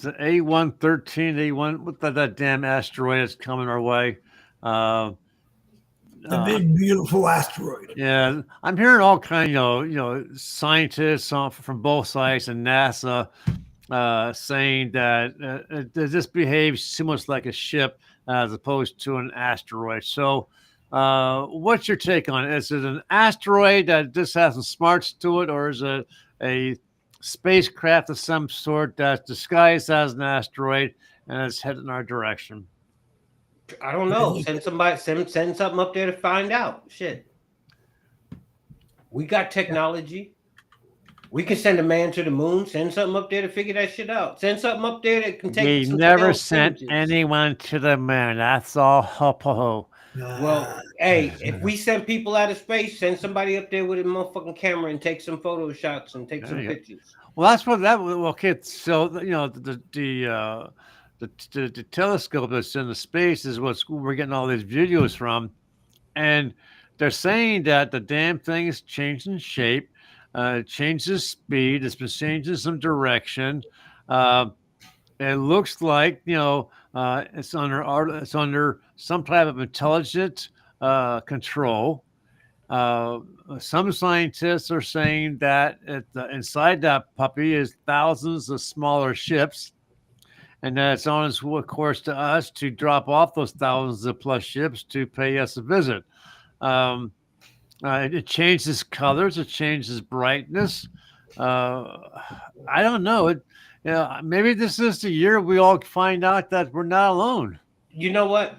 an A113, A1. What that damn asteroid that's coming our way? The big beautiful asteroid. Yeah, I'm hearing all kind of scientists from both sides and NASA saying that this behaves too much like a ship as opposed to an asteroid. So, what's your take on it? Is it an asteroid that just has some smarts to it, or is it a spacecraft of some sort that's disguised as an asteroid and it's headed in our direction? I don't know. Send something up there to find out. Shit. We got technology. We can send a man to the moon. Send something up there to figure that shit out. Send something up there that can take. We never sent anyone to the moon. That's all ho. Well, hey, if we send people out of space, send somebody up there with a motherfucking camera and take some photo shots and take some pictures. Well, that's what that. Okay, so the telescope that's in the space is what we're getting all these videos from, and they're saying that the damn thing is changing shape, changes speed, it's been changing some direction. It looks like it's under some type of intelligent control. Some scientists are saying that inside that puppy is thousands of smaller ships, and that it's on its course to us to drop off those thousands of plus ships to pay us a visit. It changes colors, it changes brightness. I don't know. Maybe this is the year we all find out that we're not alone. You know what?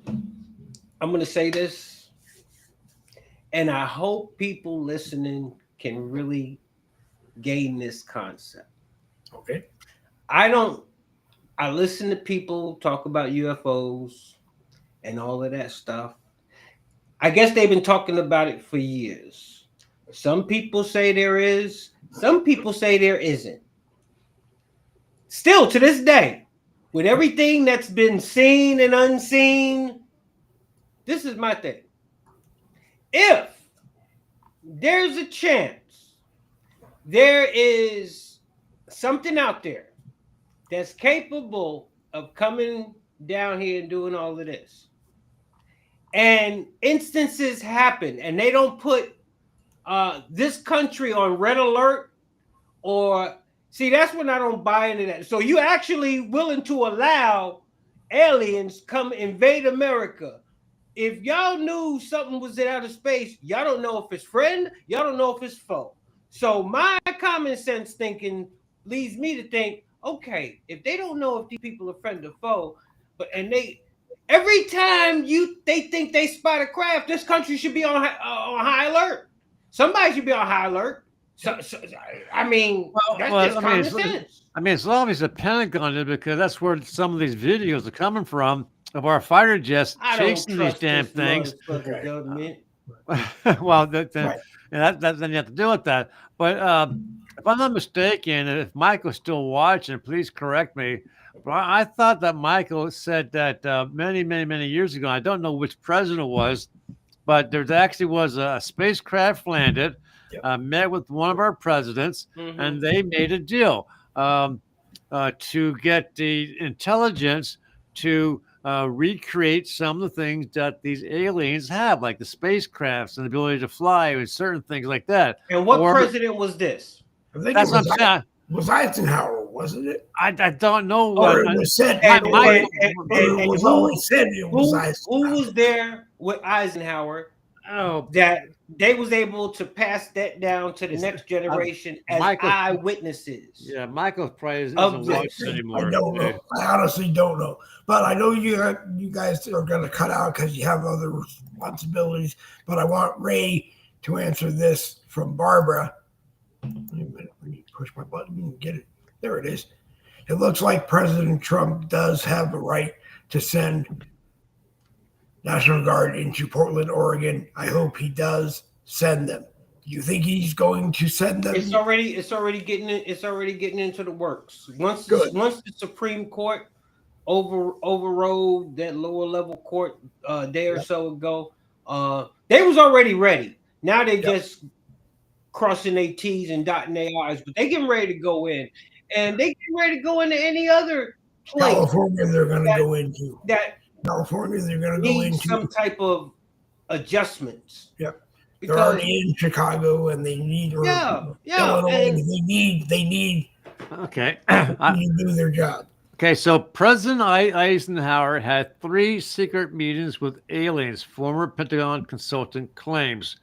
I'm going to say this, and I hope people listening can really gain this concept. Okay. I listen to people talk about UFOs and all of that stuff. I guess they've been talking about it for years. Some people say there is, some people say there isn't. Still to this day, with everything that's been seen and unseen, this is my thing. If there's a chance there is something out there that's capable of coming down here and doing all of this, and instances happen and they don't put this country on red alert, or see, that's when I don't buy into that. So you actually willing to allow aliens come invade America? If y'all knew something was in outer space, y'all don't know if it's friend, y'all don't know if it's foe. So my common sense thinking leads me to think, okay, if they don't know if these people are friend or foe, every time they think they spot a craft, this country should be on high alert. Somebody should be on high alert. That's just common sense. I mean, it's obvious the Pentagon did, because that's where some of these videos are coming from of our fighter jets chasing these damn things. Well, then you have to deal with that. But if I'm not mistaken, if Michael's still watching, please correct me. But I thought that Michael said that many, many, many years ago, I don't know which president it was, but there actually was a spacecraft landed, met with one of our presidents, and they made a deal to get the intelligence to recreate some of the things that these aliens have, like the spacecrafts and the ability to fly and certain things like that. And what president was this? I think it was Eisenhower, wasn't it? I don't know what it was said. It was always said it was Eisenhower. Who was there with Eisenhower? Oh, that they was able to pass that down to the next generation as eyewitnesses. Yeah, Michael probably isn't watching anymore. I don't know. I honestly don't know. But I know you guys are going to cut out because you have other responsibilities. But I want Ray to answer this from Barbara. Wait a minute. Let me push my button and get it. There it is. It looks like President Trump does have the right to send National Guard into Portland, Oregon. I hope he does send them. You think he's going to send them? It's already getting into the works. Once the Supreme Court overrode that lower level court a day or so ago, they was already ready. Now they just crossing their T's and dotting their I's, but they getting ready to go in, and they getting ready to go into any other place. California, they're going to go into some type of adjustments. Yep. They're already in Chicago, and they need Illinois. They need okay to do their job. Okay, so President Eisenhower had 3 secret meetings with aliens, former Pentagon consultant claims.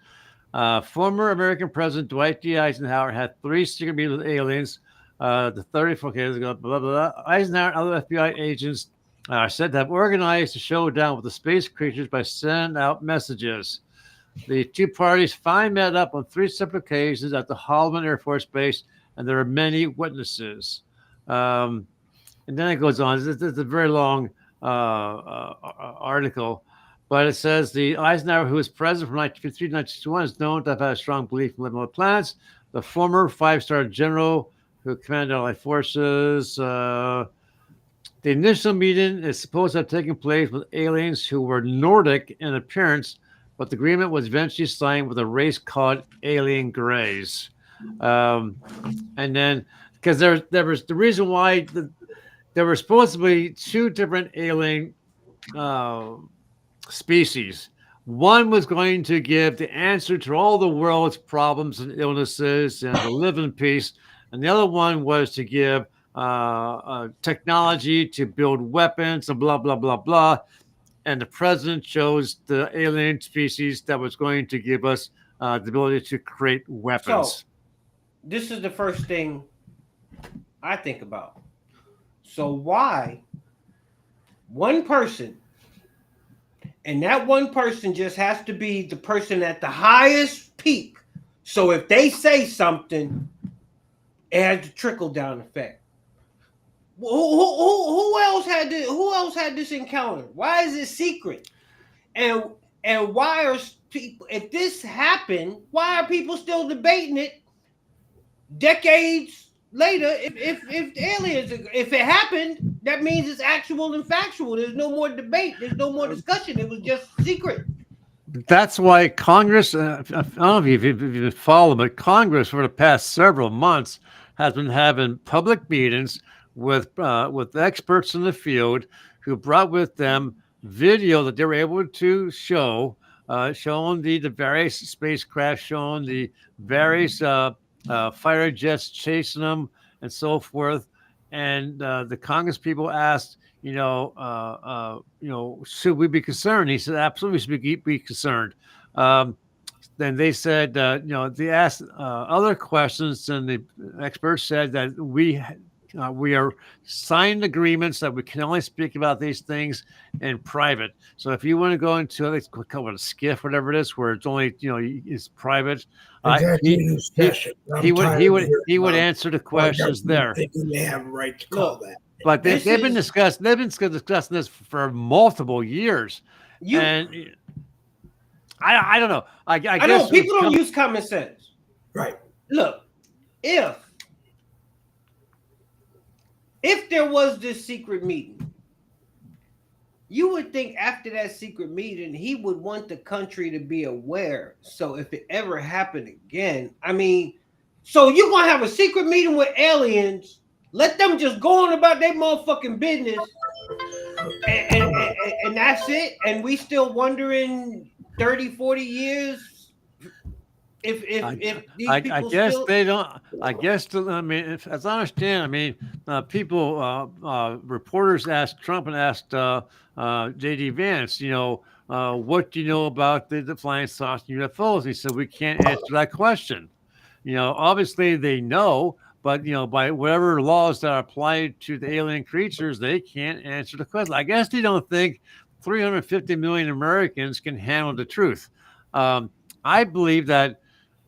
Former American President Dwight D. Eisenhower had 3 secret meetings with aliens. The 34 years ago, blah, blah, blah. Eisenhower and other FBI agents are said to have organized a showdown with the space creatures by sending out messages. The 2 parties finally met up on 3 separate occasions at the Holloman Air Force Base, and there are many witnesses. And then it goes on. It's a very long article, but it says the Eisenhower, who was president from 1953 to 1961, is known to have had a strong belief in living on planets. The former 5-star general who commanded allied forces. The initial meeting is supposed to have taken place with aliens who were Nordic in appearance, but the agreement was eventually signed with a race called Alien Greys. And then, because there was the reason why there were supposed to be 2 different alien species. One was going to give the answer to all the world's problems and illnesses and to live in peace. And the other one was to give technology to build weapons and blah, blah, blah, blah. And the president chose the alien species that was going to give us the ability to create weapons. So, this is the first thing I think about. So why one person, and that one person just has to be the person at the highest peak. So if they say something, it has a trickle down effect. Who else had this encounter? Why is it secret? And why are people? If this happened, why are people still debating it decades later? If aliens, if it happened, that means it's actual and factual. There's no more debate. There's no more discussion. It was just secret. That's why Congress, I don't know if you've followed, but Congress for the past several months has been having public meetings with experts in the field who brought with them video that they were able to show, showing the various spacecraft, showing the various fighter jets chasing them and so forth. And the Congress people asked, should we be concerned? He said, absolutely, we should be concerned. Then they said, they asked other questions, and the experts said that we are signed agreements that we can only speak about these things in private. So if you want to go into a skiff, whatever it is, where it's only it's private, he would answer the questions there. They have a right to call that. But they've been discussing this for multiple years, and I don't know. I guess know people don't use common sense. Right. Look, if there was this secret meeting, you would think after that secret meeting, he would want the country to be aware. So if it ever happened again, so you're going to have a secret meeting with aliens, let them just go on about their motherfucking business, and that's it. And we still wondering 30, 40 years if these people I guess still... they don't. I guess as I understand, people, reporters asked Trump and asked J.D. Vance, what do you know about the flying saucer UFOs? He said we can't answer that question. Obviously they know, but by whatever laws that are applied to the alien creatures, they can't answer the question. I guess they don't think 350 million Americans can handle the truth. I believe that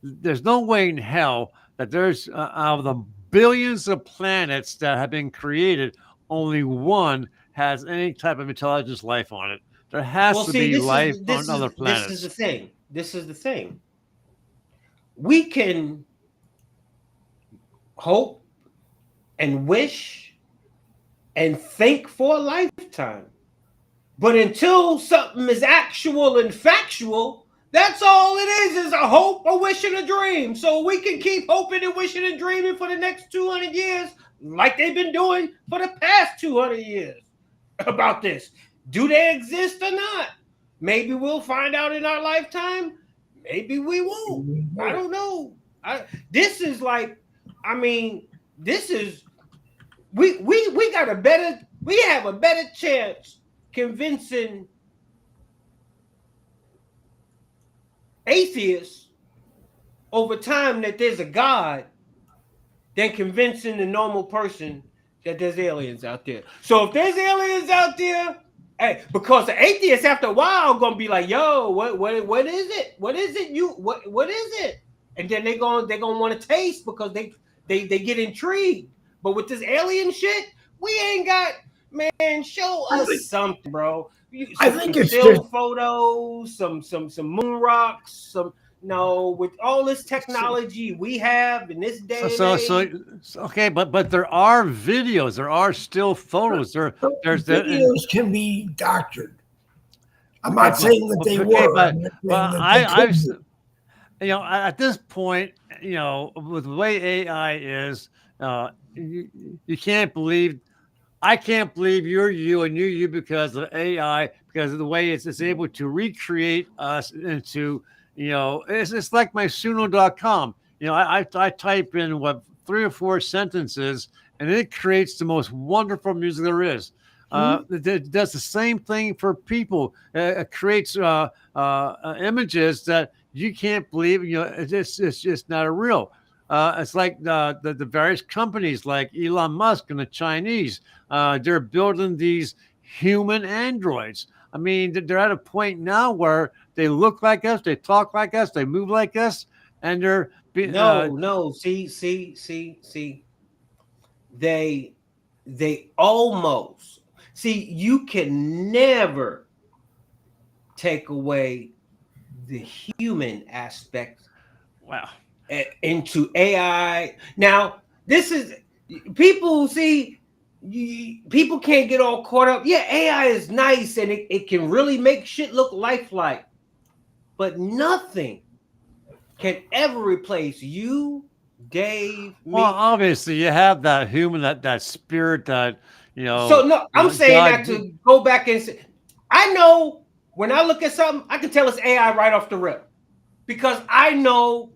there's no way in hell that there's out of the billions of planets that have been created, only one has any type of intelligence life on it. There has to be life on other planets. This is the thing. we can hope and wish and think for a lifetime. But until something is actual and factual, that's all it is a hope, a wish, and a dream. So we can keep hoping and wishing and dreaming for the next 200 years, like they've been doing for the past 200 years about this. Do they exist or not? Maybe we'll find out in our lifetime. Maybe we won't. I don't know. This is like, I mean, this is we got a better, we have a better chance convincing atheists over time that there's a God than convincing the normal person that there's aliens out there. So if there's aliens out there, hey, because the atheists after a while are gonna be like, yo, what is it? What is it? What is it? And then they're gonna want to taste because they get intrigued. But with this alien shit, we ain't got, man, show us something, bro. I think it's still just photos, some moon rocks, with all this technology we have in this day. So okay, but there are videos, there are still photos. There's videos can be doctored. I'm not saying that they were. But at this point, with the way AI is, you can't believe. I can't believe you're you and you're you because of AI, because of the way it's able to recreate us into, it's like my Suno.com. I type in 3 or 4 sentences and it creates the most wonderful music there is. It does the same thing for people. It creates images that you can't believe, it's just not real. It's like the various companies like Elon Musk and the Chinese. They're building these human androids. I mean, they're at a point now where they look like us, they talk like us, they move like us, and they're See. They almost you can never take away the human aspect. Wow. Into AI. Now, this is people people can't get all caught up. Yeah, AI is nice and it can really make shit look lifelike, but nothing can ever replace you, Dave, me. Well, obviously you have that human, that spirit that, So no, I'm saying that to go back and say, I know when I look at something, I can tell it's AI right off the rip because I know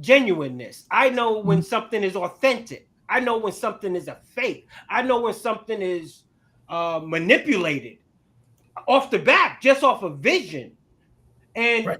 genuineness. I know when something is authentic. I know when something is a fake. I know when something is manipulated off the bat, just off of vision. And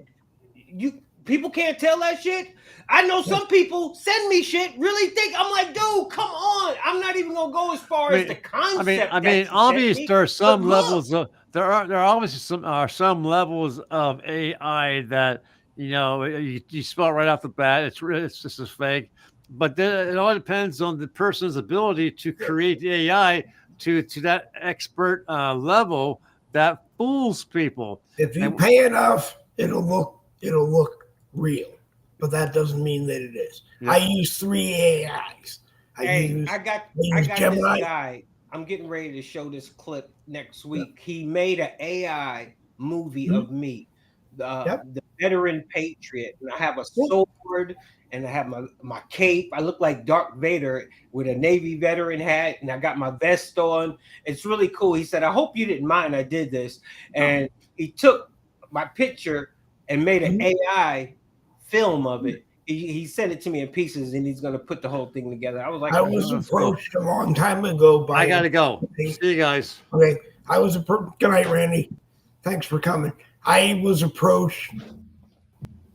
people can't tell that shit. I know some people send me shit, really think I'm like, dude, come on. I'm not even gonna go as far as the concept. I mean, obviously there are some levels of there are obviously some levels of AI that you spell it right off the bat. It's just as fake. But then it all depends on the person's ability to create the AI to that expert level that fools people. If you pay enough, it'll look real. But that doesn't mean that it is. Yeah. I use 3 AIs. I got this guy. I'm getting ready to show this clip next week. He made an AI movie of me. The veteran patriot, and I have a sword and I have my cape. I look like Darth Vader with a Navy veteran hat, and I got my vest on. It's really cool. He said, I hope you didn't mind I did this. And he took my picture and made an AI film of it. He sent it to me in pieces, and he's going to put the whole thing together. I was like, I was approached a long time ago by. I got to go. See you guys. Okay. Good night, Randy. Thanks for coming. I was approached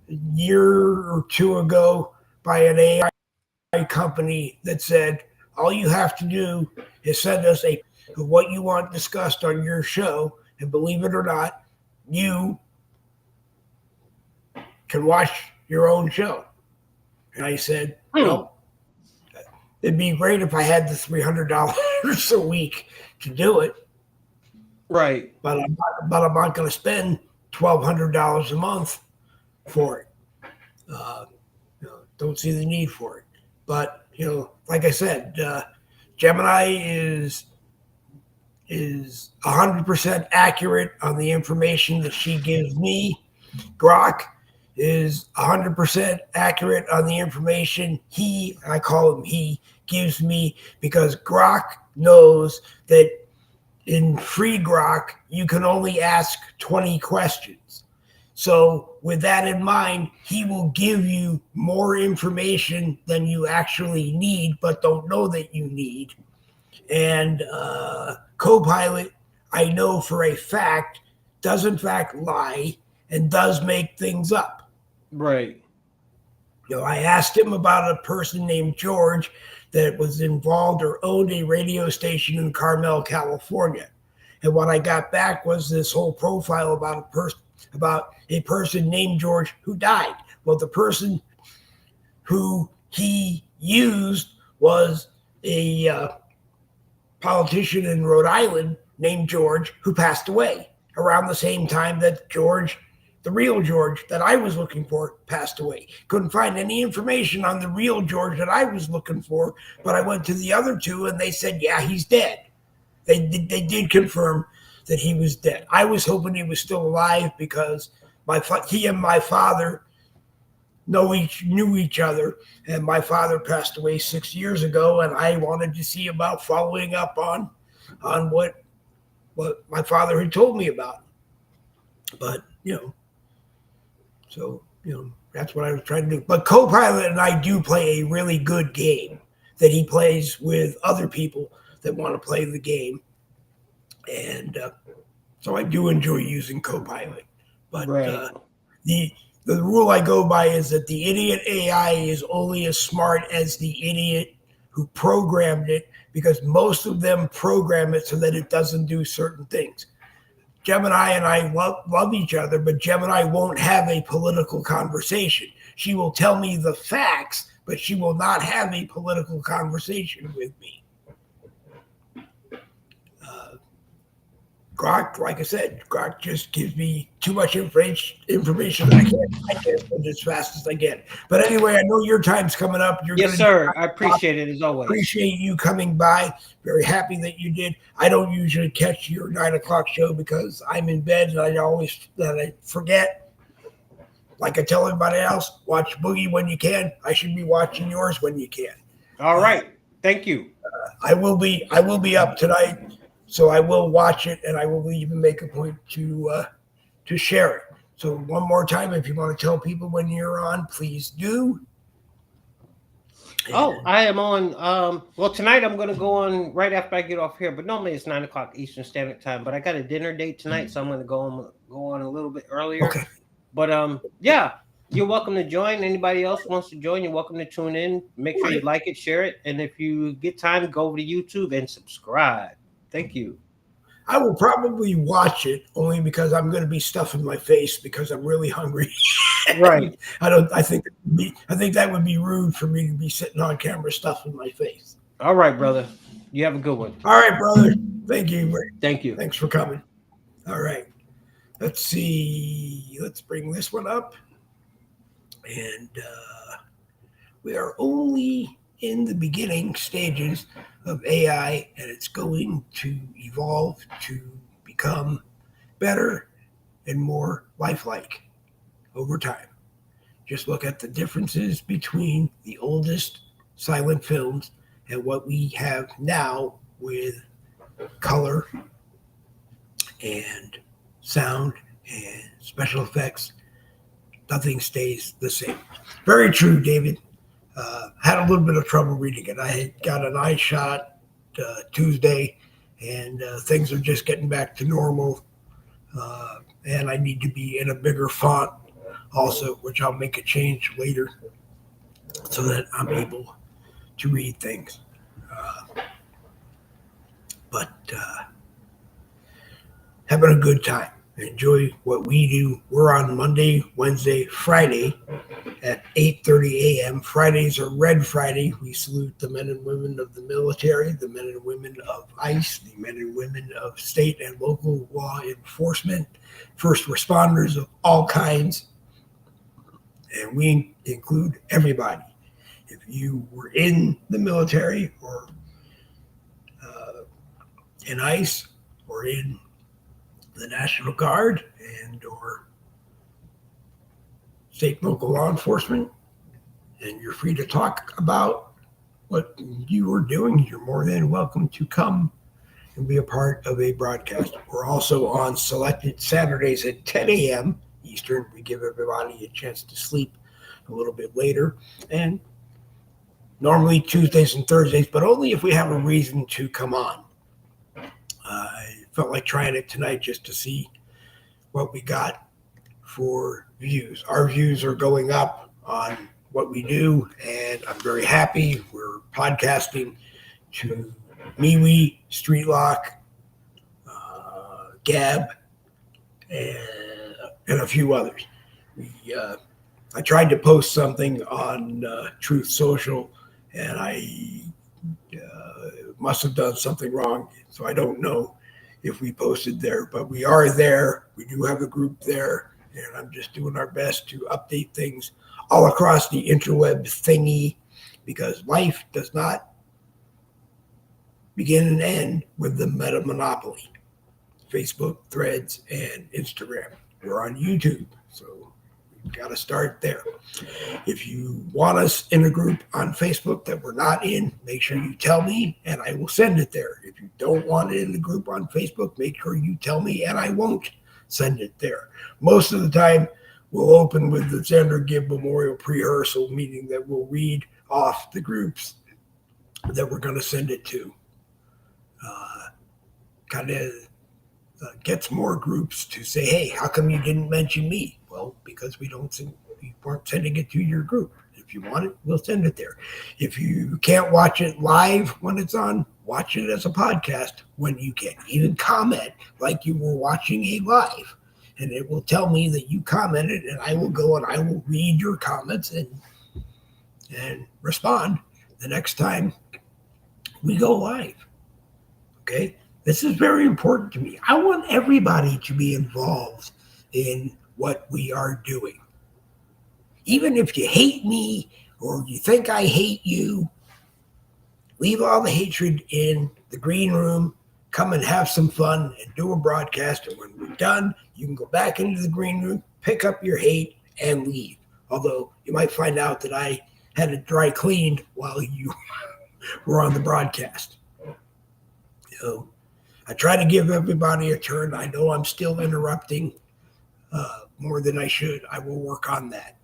a year or 2 ago by an AI company that said, all you have to do is send us what you want discussed on your show. And believe it or not, you can watch your own show. And I said, well, it'd be great if I had the $300 a week to do it. Right. But I'm not going to spend $1,200 a month for it. Don't see the need for it. But like I said, Gemini is 100% accurate on the information that she gives me. Grok is 100% accurate on the information I call him he, gives me, because Grok knows that in free Grok, you can only ask 20 questions. So with that in mind, he will give you more information than you actually need, but don't know that you need. And Copilot, I know for a fact, does in fact lie and does make things up. Right. I asked him about a person named George that was involved or owned a radio station in Carmel, California. And what I got back was this whole profile about a person named George who died. Well, the person who he used was a politician in Rhode Island named George who passed away around the same time that George, the real George that I was looking for, passed away. Couldn't find any information on the real George that I was looking for, but I went to the other two and they said, yeah, he's dead. They did confirm that he was dead. I was hoping he was still alive because he and my father knew each other, and my father passed away 6 years ago, and I wanted to see about following up on what my father had told me about. But that's what I was trying to do. But Copilot and I do play a really good game that he plays with other people that want to play the game. And so I do enjoy using Copilot. But right. The rule I go by is that the idiot AI is only as smart as the idiot who programmed it, because most of them program it so that it doesn't do certain things. Gemini and I love each other, but Gemini won't have a political conversation. She will tell me the facts, but she will not have a political conversation with me. Grok, like I said, Grok just gives me too much information that I can't put as fast as I get. But anyway, I know your time's coming up. Yes, sir. I appreciate it as always. Appreciate you coming by. Very happy that you did. I don't usually catch your 9 o'clock show because I'm in bed and I forget. Like I tell everybody else, watch Boogie when you can. I should be watching yours when you can. All right. Thank you. I will be up tonight. So I will watch it, and I will even make a point to share it. So one more time, if you want to tell people when you're on, please do. Oh, I am on. Well, tonight I'm going to go on right after I get off here. But normally it's 9 o'clock Eastern Standard Time. But I got a dinner date tonight, so I'm going to go on a little bit earlier. Okay. But yeah, you're welcome to join. Anybody else wants to join, you're welcome to tune in. Make sure you like it, share it, and if you get time, go over to YouTube and subscribe. Thank you. I will probably watch it only because I'm going to be stuffing my face because I'm really hungry. Right. I think that would be rude for me to be sitting on camera stuffing my face. All right, brother. You have a good one. All right, brother. Thank you. Thank you. Thanks for coming. All right. Let's see. Let's bring this one up. And we are only in the beginning stages of AI, and it's going to evolve to become better and more lifelike over time. Just look at the differences between the oldest silent films and what we have now with color and sound and special effects. Nothing stays the same. Very true, David. Had a little bit of trouble reading it. I had got an eye shot Tuesday, and things are just getting back to normal. And I need to be in a bigger font also, which I'll make a change later so that I'm able to read things. But having a good time. Enjoy what we do. We're on Monday, Wednesday, Friday at 8:30 a.m. Fridays are Red Friday. We salute the men and women of the military, the men and women of ICE, the men and women of state and local law enforcement, first responders of all kinds. and we include everybody. If you were in the military or in ICE or in the National Guard and or state and local law enforcement, and you're free to talk about what you are doing, you're more than welcome to come and be a part of a broadcast. We're also on selected Saturdays at 10 a.m. Eastern. We give everybody a chance to sleep a little bit later. And normally Tuesdays and Thursdays, but only if we have a reason to come on. I felt like trying it tonight just to see what we got for views. Our views are going up on what we do, and I'm very happy. We're podcasting to MeWe, Streetlock, Gab, and a few others. I tried to post something on Truth Social, and I must have done something wrong. So I don't know if we posted there, but we are there. We do have a group there, and I'm just doing our best to update things all across the interweb thingy, because life does not begin and end with the meta monopoly. Facebook, Threads, and Instagram. We're on YouTube, so we've got to start there. If you want us in a group on Facebook that we're not in, make sure you tell me, and I will send it there. If you don't want it in the group on Facebook, make sure you tell me, and I won't send it there. Most of the time, we'll open with the Xander Gibb Memorial Pre-Rehearsal meeting that we'll read off the groups that we're going to send it to. Kind of gets more groups to say, hey, how come you didn't mention me? Well, because we weren't sending it to your group. If you want it, we'll send it there. If you can't watch it live when it's on, watch it as a podcast when you can. Even comment like you were watching a live, and it will tell me that you commented, and I will go and I will read your comments and respond the next time we go live. Okay? This is very important to me. I want everybody to be involved in what we are doing. Even if you hate me or you think I hate you, leave all the hatred in the green room, come and have some fun and do a broadcast. And when we're done, you can go back into the green room, pick up your hate, and leave. Although you might find out that I had it dry cleaned while you were on the broadcast. So I try to give everybody a turn. I know I'm still interrupting more than I should. I will work on that.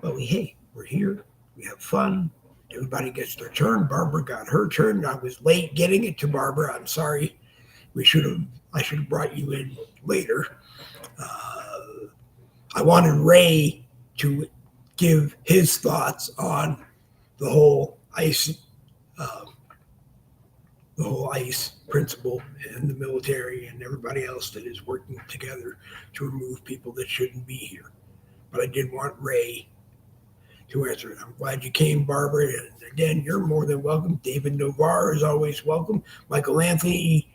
But we're here. We have fun. Everybody gets their turn. Barbara got her turn. I was late getting it to Barbara. I'm sorry. I should have brought you in later. I wanted Ray to give his thoughts on the whole ICE principle and the military and everybody else that is working together to remove people that shouldn't be here. But I did want Ray to answer it. I'm glad you came, Barbara. And again, you're more than welcome. David Novar is always welcome. Michael Anthony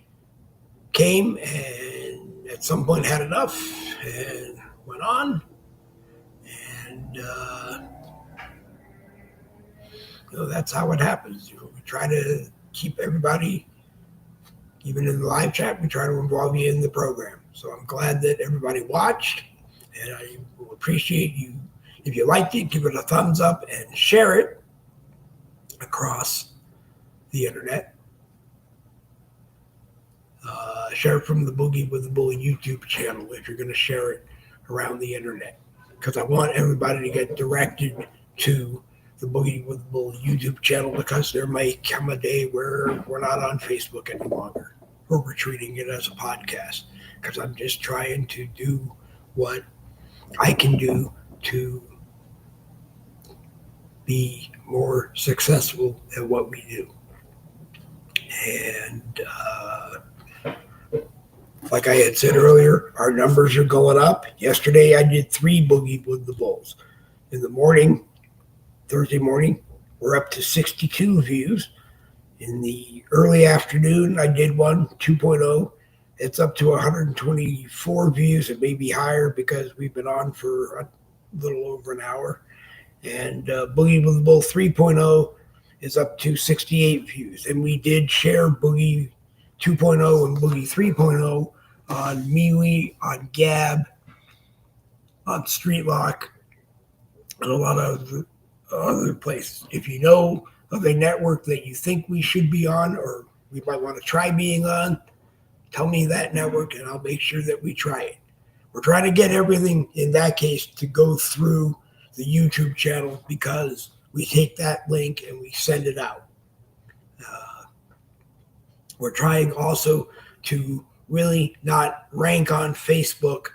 came and at some point had enough and went on. And that's how it happens. We try to keep everybody, even in the live chat, we try to involve you in the program. So I'm glad that everybody watched, and I will appreciate you. If you liked it, give it a thumbs up and share it across the internet. Share it from the Boogie with the Bully YouTube channel if you're going to share it around the internet, because I want everybody to get directed to the Boogie with the Bully YouTube channel, because there may come a day where we're not on Facebook any longer, or we're treating it as a podcast, because I'm just trying to do what I can do to be more successful at what we do. And like I had said earlier, our numbers are going up. Yesterday I did 3 Boogie with the Bulls. In the morning, Thursday morning, we're up to 62 views. In the early afternoon, I did one 2.0 It's up to 124 views. It may be higher because we've been on for a little over an hour. And Boogie with the Bull 3.0 is up to 68 views. And we did share Boogie 2.0 and Boogie 3.0 on MeWe, on Gab, on Streetlock, and a lot of other places. If you know of a network that you think we should be on or we might want to try being on, tell me that network and I'll make sure that we try it. We're trying to get everything in that case to go through the YouTube channel because we take that link and we send it out. We're trying also to really not rank on Facebook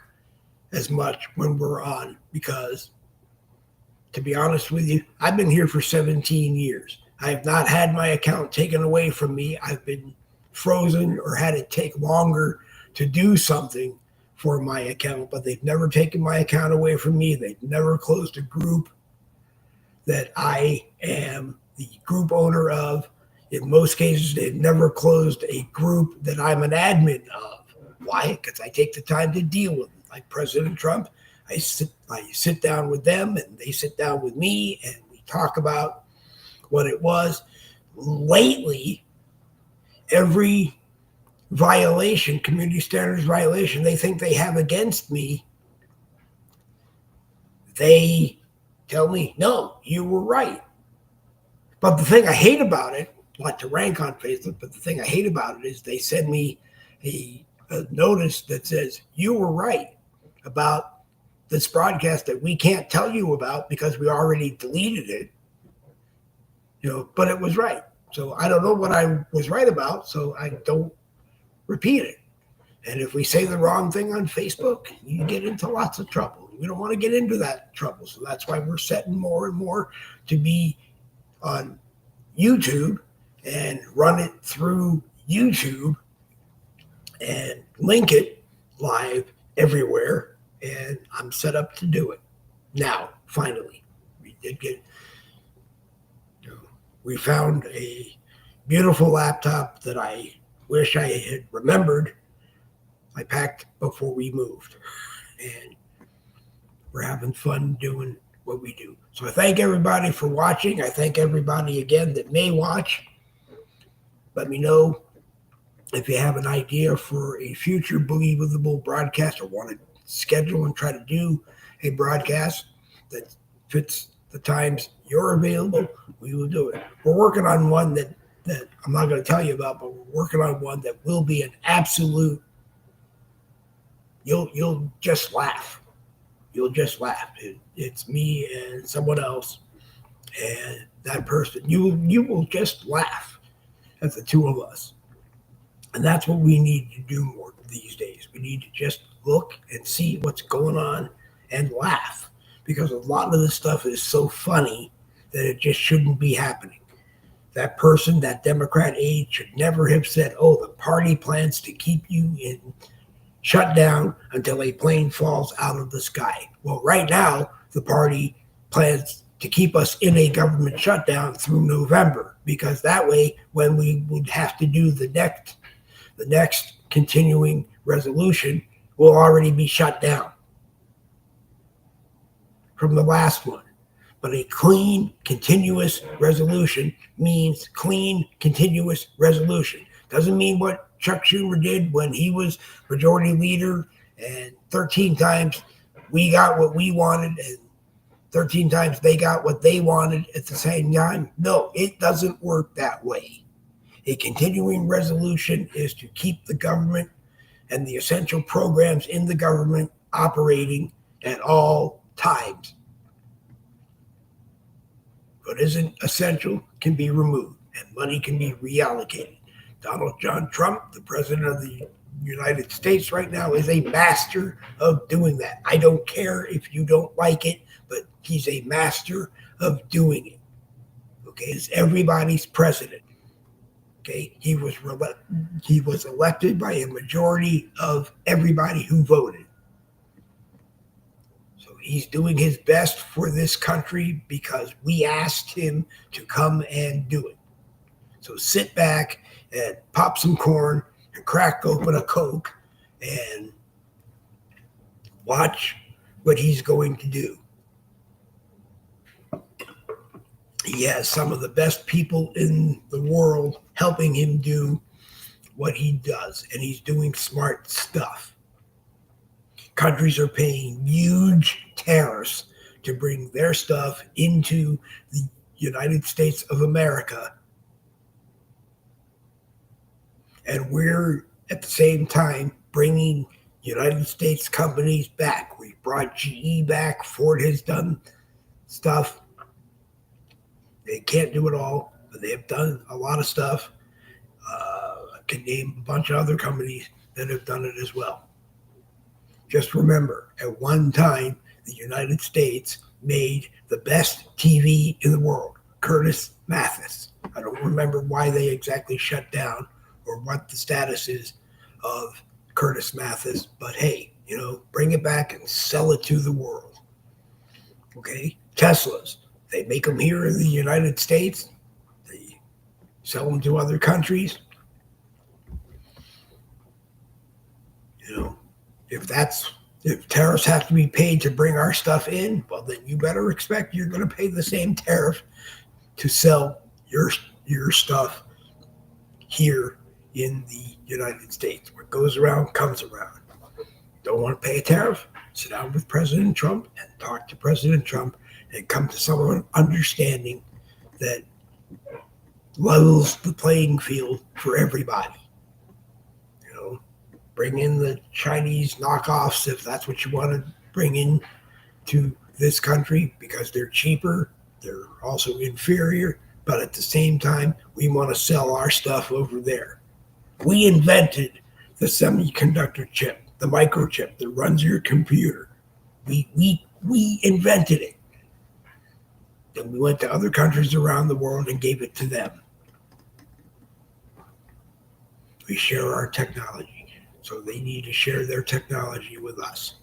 as much when we're on because, to be honest with you, I've been here for 17 years. I have not had my account taken away from me. I've been frozen or had it take longer to do something for my account, but they've never taken my account away from me. They've never closed a group that I am the group owner of. In most cases, they've never closed a group that I'm an admin of. Why? Because I take the time to deal with them. Like President Trump, I sit down with them and they sit down with me and we talk about what it was. Lately, every violation, community standards violation they think they have against me, they tell me, no, you were right. But the thing I hate about it, not to rank on Facebook, but the thing I hate about it is they send me a notice that says, you were right about this broadcast that we can't tell you about because we already deleted it. But it was right. So I don't know what I was right about, so I don't repeat it. And if we say the wrong thing on Facebook, you get into lots of trouble. We don't want to get into that trouble. So that's why we're setting more and more to be on YouTube and run it through YouTube and link it live everywhere. And I'm set up to do it. Now, finally, we found a beautiful laptop that I wish I had remembered. I packed before we moved. And we're having fun doing what we do. So I thank everybody for watching. I thank everybody again that may watch. Let me know if you have an idea for a future Boogie with the Bull broadcast or want to schedule and try to do a broadcast that fits the times you're available. We will do it. We're working on one that I'm not going to tell you about, but we're working on one that will be an absolute. You'll just laugh. You'll just laugh. It's me and someone else, and that person. You will just laugh at the two of us, and that's what we need to do more these days. We need to just look and see what's going on and laugh, because a lot of this stuff is so funny that it just shouldn't be happening. That person, that Democrat aide, should never have said, "Oh, the party plans to keep you in shut down until a plane falls out of the sky." Well, right now, the party plans to keep us in a government shutdown through November, because that way, when we would have to do the next continuing resolution, we'll already be shut down from the last one. But a clean, continuous resolution means clean, continuous resolution. Doesn't mean what Chuck Schumer did when he was majority leader and 13 times we got what we wanted and 13 times they got what they wanted at the same time. No, it doesn't work that way. A continuing resolution is to keep the government and the essential programs in the government operating at all times. What isn't essential can be removed and money can be reallocated. Donald John Trump, the president of the United States right now, is a master of doing that. I don't care if you don't like it, but he's a master of doing it. Okay, it's everybody's president. Okay, he was elected by a majority of everybody who voted. So he's doing his best for this country because we asked him to come and do it. So sit back and pop some corn and crack open a Coke and watch what he's going to do. He has some of the best people in the world helping him do what he does, and he's doing smart stuff. Countries are paying huge tariffs to bring their stuff into the United States of America. And we're at the same time bringing United States companies back. We brought GE back. Ford has done stuff. They can't do it all, but they have done a lot of stuff. I can name a bunch of other companies that have done it as well. Just remember, at one time, the United States made the best TV in the world, Curtis Mathis. I don't remember why they exactly shut down or what the status is of Curtis Mathis, but hey, bring it back and sell it to the world. Okay? Teslas, they make them here in the United States. They sell them to other countries. If tariffs have to be paid to bring our stuff in, well, then you better expect you're going to pay the same tariff to sell your stuff here in the United States. What goes around comes around. Don't want to pay a tariff? Sit down with President Trump and talk to President Trump and come to some understanding that levels the playing field for everybody. Bring in the Chinese knockoffs if that's what you want to bring in to this country because they're cheaper. They're also inferior, but at the same time, we want to sell our stuff over there. We invented the semiconductor chip, the microchip that runs your computer. We invented it. Then we went to other countries around the world and gave it to them. We share our technology. So they need to share their technology with us.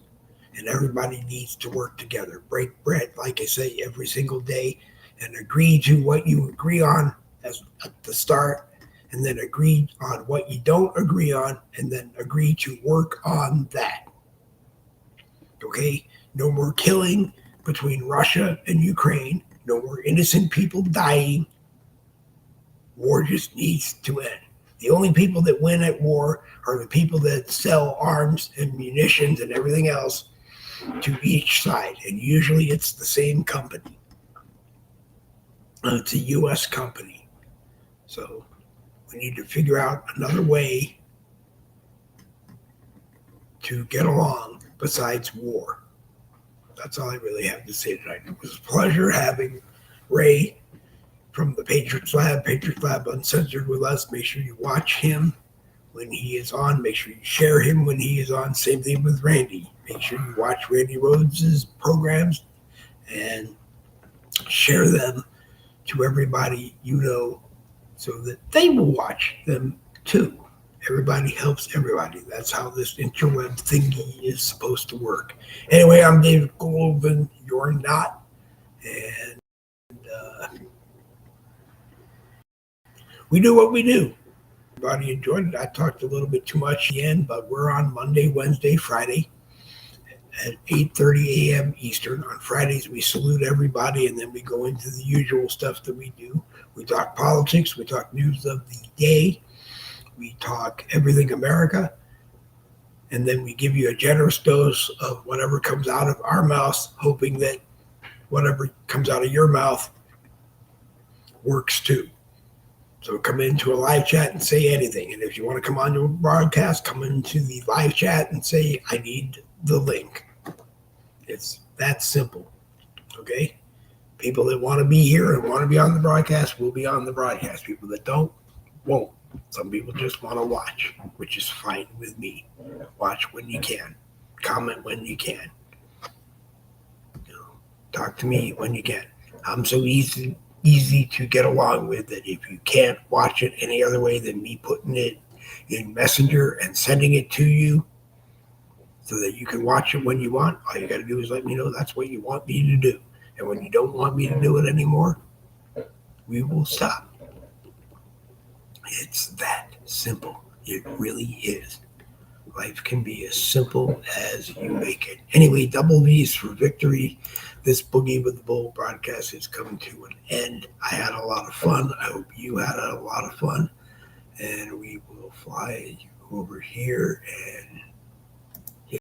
And everybody needs to work together. Break bread, like I say, every single day and agree to what you agree on at the start and then agree on what you don't agree on and then agree to work on that. Okay? No more killing between Russia and Ukraine. No more innocent people dying. War just needs to end. The only people that win at war are the people that sell arms and munitions and everything else to each side. And usually it's the same company. It's a U.S. company. So we need to figure out another way to get along besides war. That's all I really have to say tonight. It was a pleasure having Ray from the Patriots Lab Uncensored with us. Make sure you watch him when he is on. Make sure you share him when he is on. Same thing with Randy. Make sure you watch Randy Rhodes' programs and share them to everybody you know so that they will watch them too. Everybody helps everybody. That's how this interweb thingy is supposed to work. Anyway, I'm Dave Glovin. You're not. And we do what we do. Everybody enjoyed it. I talked a little bit too much again, but we're on Monday, Wednesday, Friday at 8:30 a.m. Eastern. On Fridays, we salute everybody, and then we go into the usual stuff that we do. We talk politics. We talk news of the day. We talk everything America. And then we give you a generous dose of whatever comes out of our mouths, hoping that whatever comes out of your mouth works too. So come into a live chat and say anything. And if you want to come on to a broadcast, come into the live chat and say, I need the link. It's that simple. Okay? People that want to be here and want to be on the broadcast will be on the broadcast. People that don't, won't. Some people just want to watch, which is fine with me. Watch when you can. Comment when you can. Talk to me when you can. I'm so easy to get along with that if you can't watch it any other way than me putting it in Messenger and sending it to you so that you can watch it when you want, all you got to do is let me know that's what you want me to do. And when you don't want me to do it anymore, we will stop. It's that simple. It really is. Life can be as simple as you make it. Anyway, double V's for victory. This Boogie with the Bull broadcast is coming to an end. I had a lot of fun. I hope you had a lot of fun. And we will fly over here and